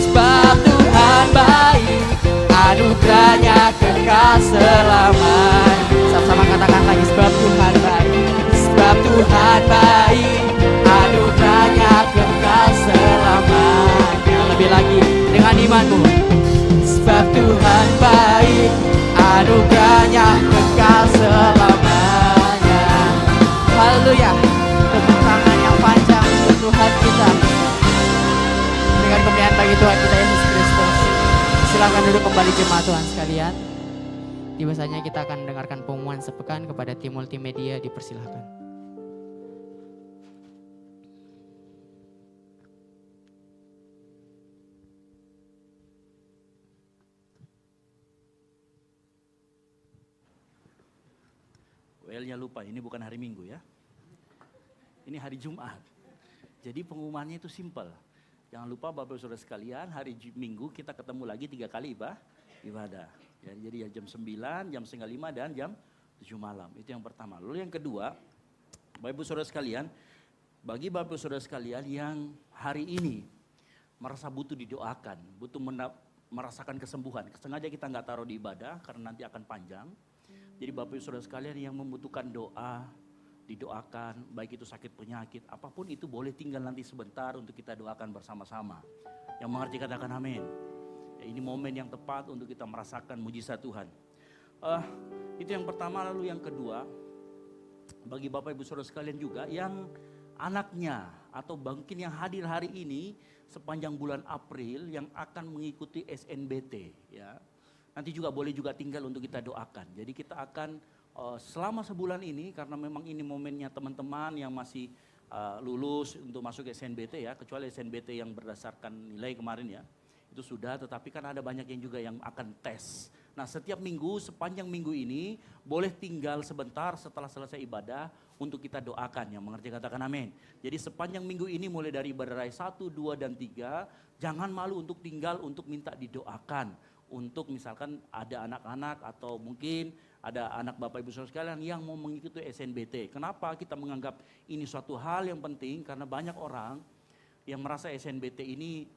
sebab Tuhan baik, anugerahnya kekal selamanya. Sama-sama katakan lagi, sebab Tuhan baik, sebab Tuhan baik, anugerahnya kekal selamanya. Lebih lagi dengan imanmu. Sebab Tuhan baik, anugerahnya kekal selamanya. Haleluya. duduk kembali jemaat Tuhan sekalian. Tiba saatnya kita akan mendengarkan pengumuman sepekan kepada tim multimedia, dipersilahkan. Well-nya lupa, ini bukan hari Minggu ya. Ini hari Jumat. Jadi pengumumannya itu simpel. Jangan lupa Bapak Saudara sekalian, hari Minggu kita ketemu lagi 3 kali ibadah. Jadi jam 9, jam 4:30 dan jam 7 malam. Itu yang pertama. Lalu yang kedua, Bapak Ibu Saudara sekalian, bagi Bapak Ibu Saudara sekalian yang hari ini merasa butuh didoakan, butuh merasakan kesembuhan. Sengaja kita nggak taruh di ibadah karena nanti akan panjang. Jadi Bapak Ibu Saudara sekalian yang membutuhkan doa, didoakan, baik itu sakit penyakit, apapun itu boleh tinggal nanti sebentar untuk kita doakan bersama-sama. Yang mengerti katakan amin. Ya, ini momen yang tepat untuk kita merasakan mujizat Tuhan. Itu yang pertama. Lalu yang kedua, bagi Bapak Ibu Saudara sekalian juga yang anaknya atau mungkin yang hadir hari ini sepanjang bulan April yang akan mengikuti SNBT ya. Nanti juga boleh juga tinggal untuk kita doakan. Jadi kita akan selama sebulan ini, karena memang ini momennya teman-teman yang masih lulus untuk masuk ke SNBT ya, kecuali SNBT yang berdasarkan nilai kemarin ya, itu sudah, tetapi kan ada banyak yang juga yang akan tes. Nah setiap minggu, sepanjang minggu ini, boleh tinggal sebentar setelah selesai ibadah untuk kita doakan, yang mengerti katakan amin. Jadi sepanjang minggu ini mulai dari ibadah raya 1, 2, dan 3, jangan malu untuk tinggal untuk minta didoakan. Untuk misalkan ada anak-anak atau mungkin ada anak Bapak Ibu Saudara sekalian yang mau mengikuti SNBT. Kenapa kita menganggap ini suatu hal yang penting? Karena banyak orang yang merasa SNBT ini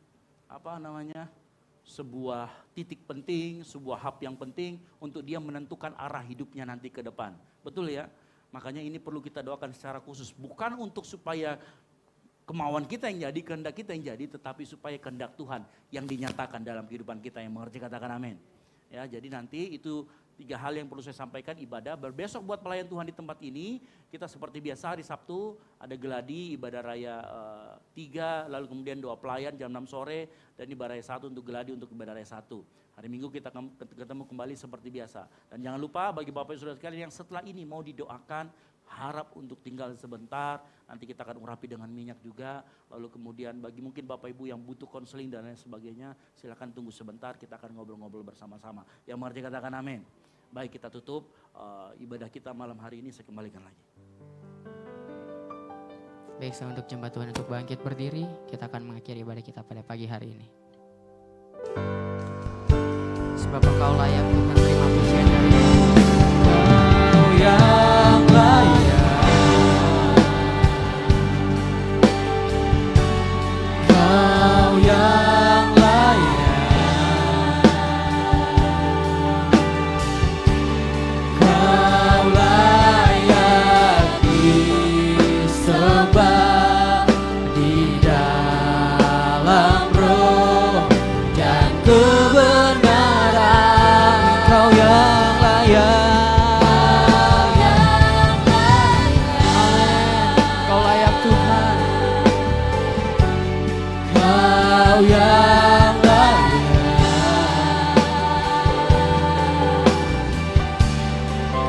sebuah titik penting, sebuah hub yang penting untuk dia menentukan arah hidupnya nanti ke depan. Betul ya? Makanya ini perlu kita doakan secara khusus. Bukan untuk supaya kemauan kita yang jadi, kehendak kita yang jadi, tetapi supaya kehendak Tuhan yang dinyatakan dalam kehidupan kita, yang mengerti katakan amin. Ya, jadi nanti itu 3 hal yang perlu saya sampaikan ibadah. Besok buat pelayan Tuhan di tempat ini, kita seperti biasa hari Sabtu ada geladi ibadah raya 3, lalu kemudian doa pelayan jam 6 sore, dan ibadah raya 1 untuk geladi untuk ibadah raya 1. Hari Minggu kita ketemu kembali seperti biasa. Dan jangan lupa bagi Bapak Ibu Saudara sekalian yang setelah ini mau didoakan, harap untuk tinggal sebentar, nanti kita akan urapi dengan minyak juga. Lalu kemudian bagi mungkin Bapak Ibu yang butuh konseling dan lain sebagainya, silakan tunggu sebentar, kita akan ngobrol-ngobrol bersama-sama. Yang mengerti katakan amin. Baik, kita tutup ibadah kita malam hari ini, saya kembalikan lagi. Baik, saya untuk jemaat Tuhan untuk bangkit berdiri, kita akan mengakhiri ibadah kita pada pagi hari ini. Sebab Engkau layak Tuhan terima pujian dari Kau yang layak, Kau yang layak, Kau layak disembah di dalam roh dan kebenaran. Kau yang layak. Kau yang layak,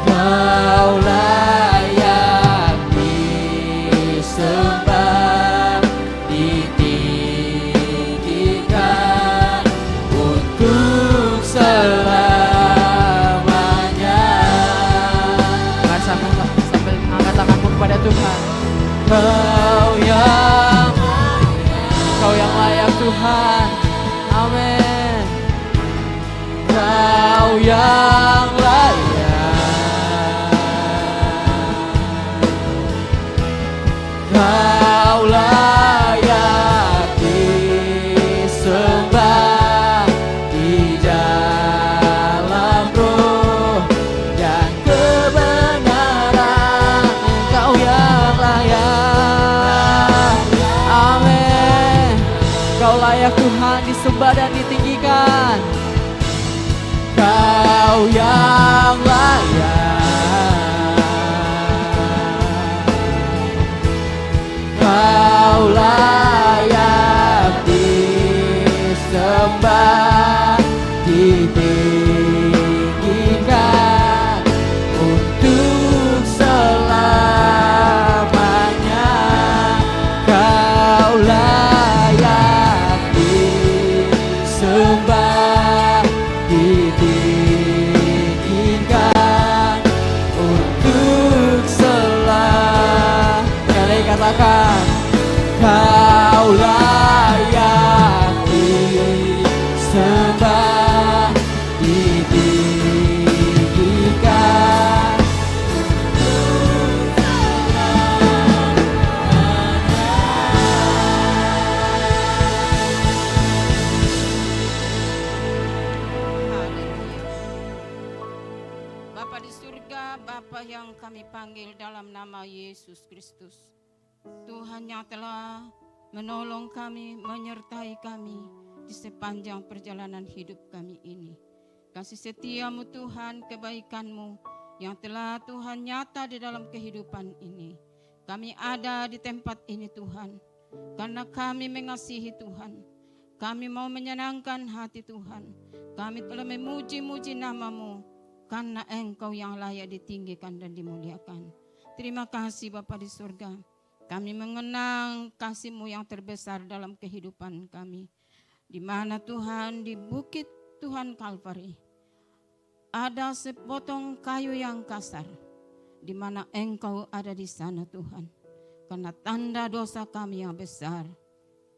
Kau layak disembah, ditinggikan untuk selamanya. Sambil angkat tanganmu kepada Tuhan. Kau yang layak Tuhan, amin. Kau yang layak, Kau layak disembah di dalam roh dan kebenaran. Kau yang layak, amin. Kau layak Tuhan disembah dan ditinggikan. Kau yang layak, Kau layak disembah di katakan Kau layak disembah, ditinggikan. Haleluya. Bapa di surga, Bapa yang kami panggil dalam nama Yesus Kristus. Tuhan yang telah menolong kami, menyertai kami di sepanjang perjalanan hidup kami ini. Kasih setiamu Tuhan, kebaikanmu yang telah Tuhan nyata di dalam kehidupan ini. Kami ada di tempat ini Tuhan, karena kami mengasihi Tuhan. Kami mau menyenangkan hati Tuhan. Kami telah memuji-muji nama-Mu, karena Engkau yang layak ditinggikan dan dimuliakan. Terima kasih Bapa di surga. Kami mengenang kasih-Mu yang terbesar dalam kehidupan kami. Di mana Tuhan, di bukit Tuhan Kalvari, ada sepotong kayu yang kasar, di mana Engkau ada di sana Tuhan. Karena tanda dosa kami yang besar,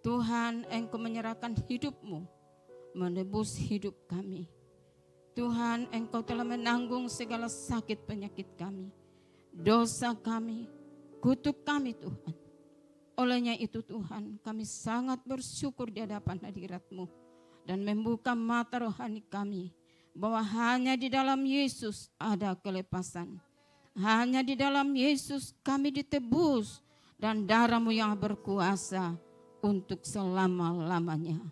Tuhan, Engkau menyerahkan hidup-Mu, menebus hidup kami. Tuhan, Engkau telah menanggung segala sakit penyakit kami, dosa kami, kutuk kami Tuhan. Olehnya itu Tuhan, kami sangat bersyukur di hadapan hadirat-Mu dan membuka mata rohani kami bahwa hanya di dalam Yesus ada kelepasan. Hanya di dalam Yesus kami ditebus dan darah-Mu yang berkuasa untuk selama-lamanya.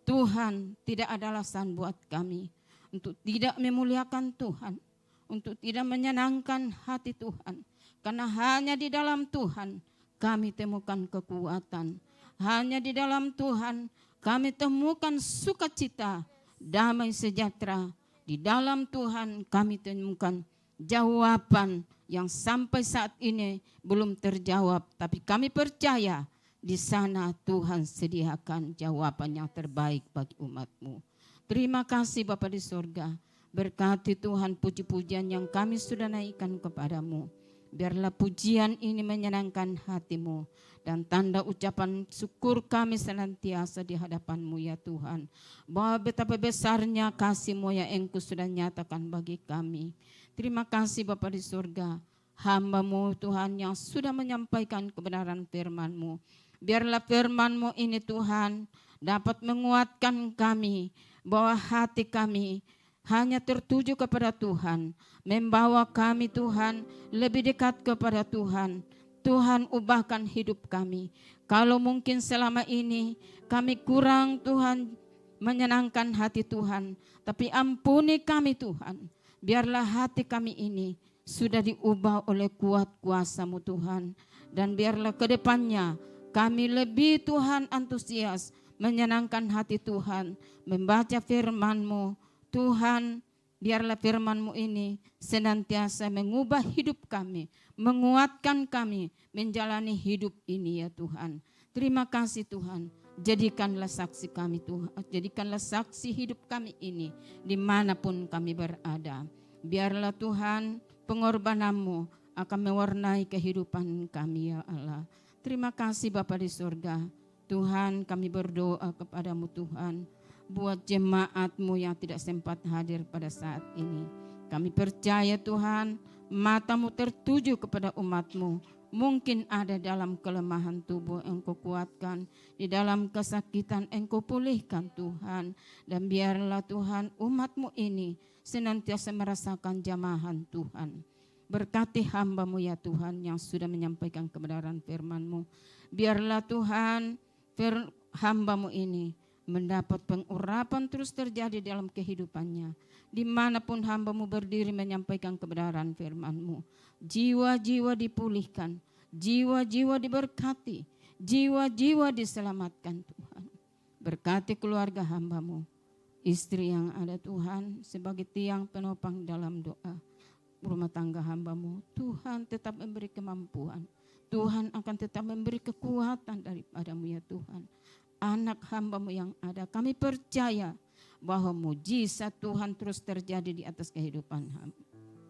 Tuhan, tidak ada alasan buat kami untuk tidak memuliakan Tuhan, untuk tidak menyenangkan hati Tuhan. Karena hanya di dalam Tuhan kami temukan kekuatan. Hanya di dalam Tuhan kami temukan sukacita, damai sejahtera. Di dalam Tuhan kami temukan jawaban yang sampai saat ini belum terjawab. Tapi kami percaya di sana Tuhan sediakan jawaban yang terbaik bagi umat-Mu. Terima kasih Bapa di surga. Berkati Tuhan puji-pujian yang kami sudah naikkan kepadamu. Biarlah pujian ini menyenangkan hati-Mu dan tanda ucapan syukur kami senantiasa di hadapan-Mu ya Tuhan. Bahwa betapa besarnya kasih-Mu yang Engkau sudah nyatakan bagi kami. Terima kasih Bapa di surga. Hamba-Mu Tuhan yang sudah menyampaikan kebenaran firman-Mu. Biarlah firman-Mu ini Tuhan dapat menguatkan kami bahwa hati kami hanya tertuju kepada Tuhan, membawa kami Tuhan lebih dekat kepada Tuhan. Tuhan ubahkan hidup kami. Kalau mungkin selama ini kami kurang Tuhan menyenangkan hati Tuhan, tapi ampuni kami Tuhan. Biarlah hati kami ini sudah diubah oleh kuat kuasa-Mu Tuhan. Dan biarlah ke depannya kami lebih Tuhan antusias menyenangkan hati Tuhan, membaca firman-Mu. Tuhan, biarlah firman-Mu ini senantiasa mengubah hidup kami, menguatkan kami menjalani hidup ini ya Tuhan. Terima kasih Tuhan, jadikanlah saksi kami Tuhan, jadikanlah saksi hidup kami ini dimanapun kami berada. Biarlah Tuhan pengorbanan-Mu akan mewarnai kehidupan kami ya Allah. Terima kasih Bapa di surga. Tuhan, kami berdoa kepadamu Tuhan, buat jemaat-Mu yang tidak sempat hadir pada saat ini. Kami percaya Tuhan, mata-Mu tertuju kepada umat-Mu. Mungkin ada dalam kelemahan tubuh, Engkau kuatkan. Di dalam kesakitan Engkau pulihkan Tuhan. Dan biarlah Tuhan umat-Mu ini senantiasa merasakan jamahan Tuhan. Berkati hamba-Mu ya Tuhan yang sudah menyampaikan kebenaran firman-Mu. Biarlah Tuhan hamba-Mu ini mendapat pengurapan terus terjadi dalam kehidupannya. Dimanapun hamba-Mu berdiri menyampaikan kebenaran firman-Mu. Jiwa-jiwa dipulihkan, jiwa-jiwa diberkati, jiwa-jiwa diselamatkan Tuhan. Berkati keluarga hamba-Mu, istri yang ada Tuhan sebagai tiang penopang dalam doa. Rumah tangga hamba-Mu, Tuhan tetap memberi kemampuan. Tuhan akan tetap memberi kekuatan daripada-Mu ya Tuhan. Anak hamba-Mu yang ada, kami percaya bahwa mujizat Tuhan terus terjadi di atas kehidupan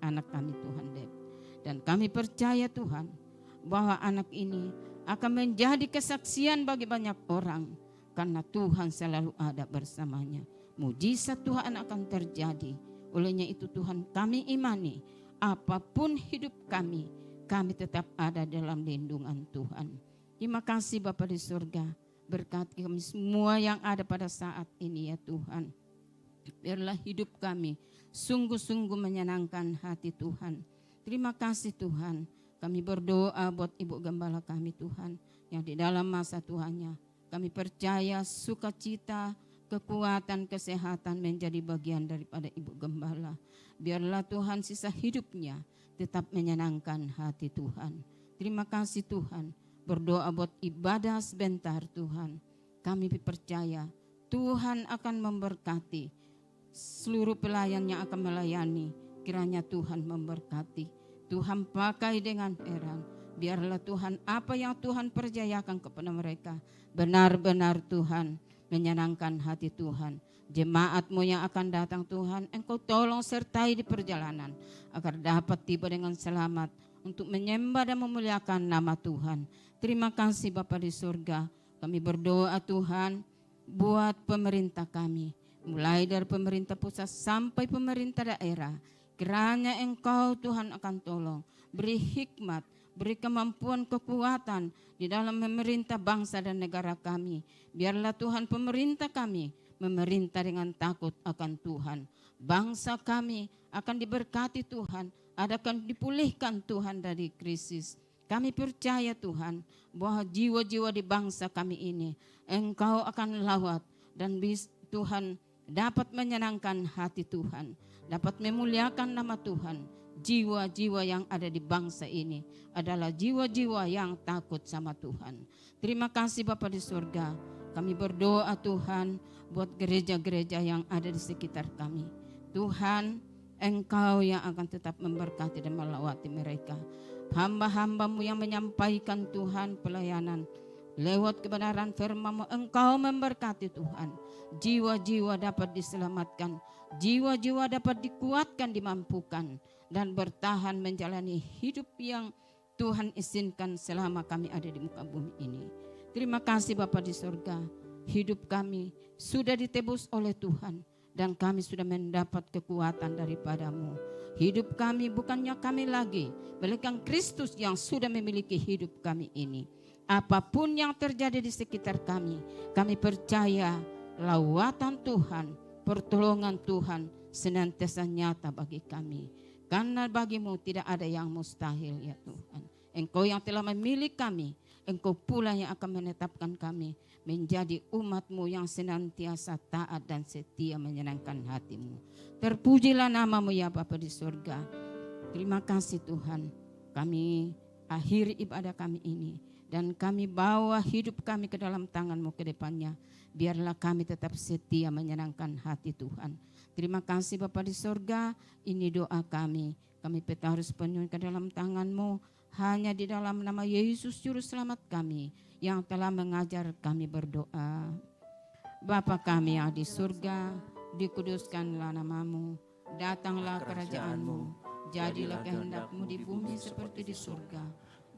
anak kami Tuhan Deb. Dan kami percaya Tuhan bahwa anak ini akan menjadi kesaksian bagi banyak orang karena Tuhan selalu ada bersamanya. Mujizat Tuhan akan terjadi. Olehnya itu Tuhan kami imani, apapun hidup kami tetap ada dalam lindungan Tuhan. Terima kasih Bapa di surga, berkati kami semua yang ada pada saat ini ya Tuhan. Biarlah hidup kami sungguh-sungguh menyenangkan hati Tuhan. Terima kasih Tuhan. Kami berdoa buat Ibu Gembala kami Tuhan, yang di dalam masa Tuhannya kami percaya sukacita, kekuatan, kesehatan menjadi bagian daripada Ibu Gembala. Biarlah Tuhan sisa hidupnya tetap menyenangkan hati Tuhan. Terima kasih Tuhan. Berdoa buat ibadah sebentar Tuhan. Kami percaya Tuhan akan memberkati seluruh pelayan yang akan melayani. Kiranya Tuhan memberkati. Tuhan pakai dengan heran. Biarlah Tuhan apa yang Tuhan percayakan kepada mereka benar-benar Tuhan menyenangkan hati Tuhan. Jemaat-Mu yang akan datang Tuhan, Engkau tolong sertai di perjalanan agar dapat tiba dengan selamat untuk menyembah dan memuliakan nama Tuhan. Terima kasih Bapa di surga. Kami berdoa Tuhan buat pemerintah kami, mulai dari pemerintah pusat sampai pemerintah daerah. Kiranya Engkau Tuhan akan tolong, beri hikmat, beri kemampuan, kekuatan di dalam memerintah bangsa dan negara kami. Biarlah Tuhan pemerintah kami memerintah dengan takut akan Tuhan. Bangsa kami akan diberkati Tuhan, akan dipulihkan Tuhan dari krisis. Kami percaya Tuhan bahwa jiwa-jiwa di bangsa kami ini Engkau akan lawat dan Tuhan dapat menyenangkan hati Tuhan, dapat memuliakan nama Tuhan. Jiwa-jiwa yang ada di bangsa ini adalah jiwa-jiwa yang takut sama Tuhan. Terima kasih Bapa di surga. Kami berdoa Tuhan buat gereja-gereja yang ada di sekitar kami. Tuhan, Engkau yang akan tetap memberkati dan melawati mereka. Hamba-hamba-Mu yang menyampaikan Tuhan pelayanan lewat kebenaran firman-Mu, Engkau memberkati Tuhan. Jiwa-jiwa dapat diselamatkan, jiwa-jiwa dapat dikuatkan, dimampukan dan bertahan menjalani hidup yang Tuhan izinkan selama kami ada di muka bumi ini. Terima kasih Bapa di surga. Hidup kami sudah ditebus oleh Tuhan dan kami sudah mendapat kekuatan daripada-Mu. Hidup kami bukannya kami lagi, melainkan Kristus yang sudah memiliki hidup kami ini. Apapun yang terjadi di sekitar kami percaya lawatan Tuhan, pertolongan Tuhan senantiasa nyata bagi kami. Karena bagi-Mu tidak ada yang mustahil ya Tuhan. Engkau yang telah memilih kami, Engkau pula yang akan menetapkan kami menjadi umat-Mu yang senantiasa taat dan setia menyenangkan hati-Mu. Terpujilah nama-Mu ya Bapa di surga. Terima kasih Tuhan. Kami akhiri ibadah kami ini dan kami bawa hidup kami ke dalam tangan-Mu ke depannya. Biarlah kami tetap setia menyenangkan hati Tuhan. Terima kasih Bapa di surga. Ini doa kami. Kami harus penuh ke dalam tangan-Mu. Hanya di dalam nama Yesus Juru Selamat kami yang telah mengajar kami berdoa. Bapa kami yang di surga, dikuduskanlah nama-Mu, datanglah kerajaan-Mu, jadilah kehendak-Mu di bumi seperti di surga.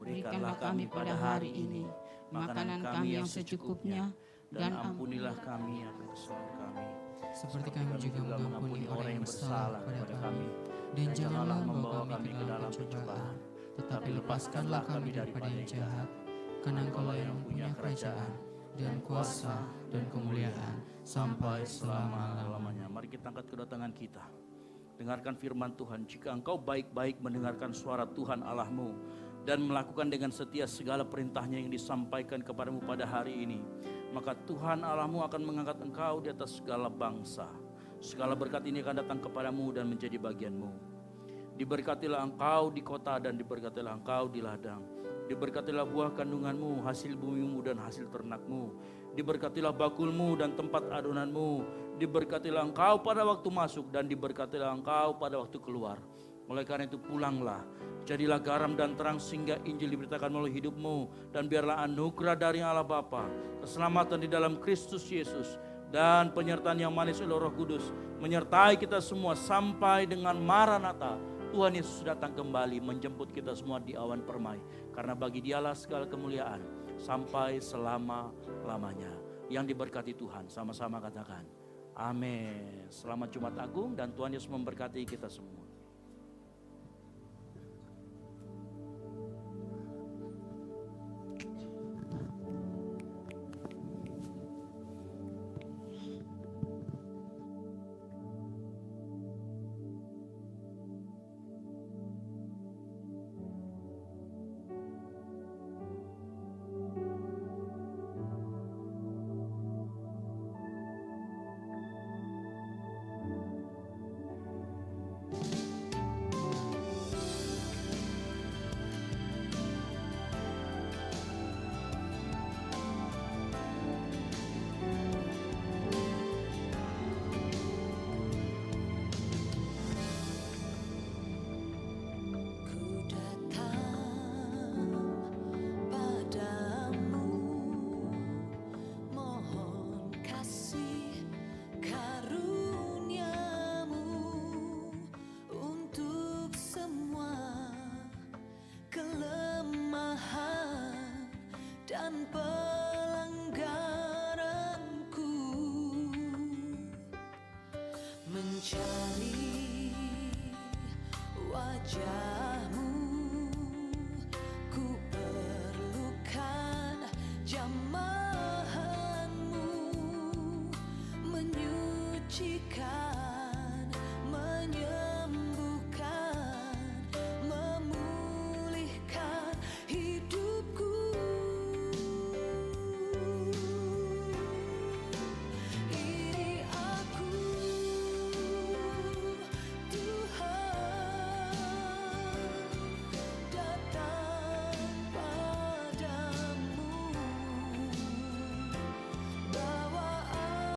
Berikanlah kami pada hari ini makanan kami yang secukupnya, dan ampunilah kami akan kesalahan kami, Seperti kami juga mengampuni orang yang bersalah kepada kami. Dan janganlah membawa kami ke dalam pencobaan, tetapi lepaskanlah kami daripada yang jahat. Karena Engkau yang mempunyai kerajaan dan kuasa dan kemuliaan sampai selama-lamanya. Mari kita angkat kedatangan kita. Dengarkan firman Tuhan. Jika engkau baik-baik mendengarkan suara Tuhan Allahmu dan melakukan dengan setia segala perintahnya yang disampaikan kepadamu pada hari ini, maka Tuhan Allahmu akan mengangkat engkau di atas segala bangsa. Segala berkat ini akan datang kepadamu dan menjadi bagianmu. Diberkatilah engkau di kota dan diberkatilah engkau di ladang. Diberkatilah buah kandunganmu, hasil bumimu dan hasil ternakmu. Diberkatilah bakulmu dan tempat adonanmu. Diberkatilah engkau pada waktu masuk dan diberkatilah engkau pada waktu keluar. Oleh karena itu pulanglah, jadilah garam dan terang sehingga Injil diberitakan melalui hidupmu. Dan biarlah anugerah dari Allah Bapa, keselamatan di dalam Kristus Yesus, dan penyertaan yang manis oleh Roh Kudus menyertai kita semua sampai dengan Maranatha, Tuhan Yesus datang kembali menjemput kita semua di awan permai. Karena bagi Dialah segala kemuliaan sampai selama-lamanya. Yang diberkati Tuhan, sama-sama katakan amin. Selamat Jumat Agung dan Tuhan Yesus memberkati kita semua. dan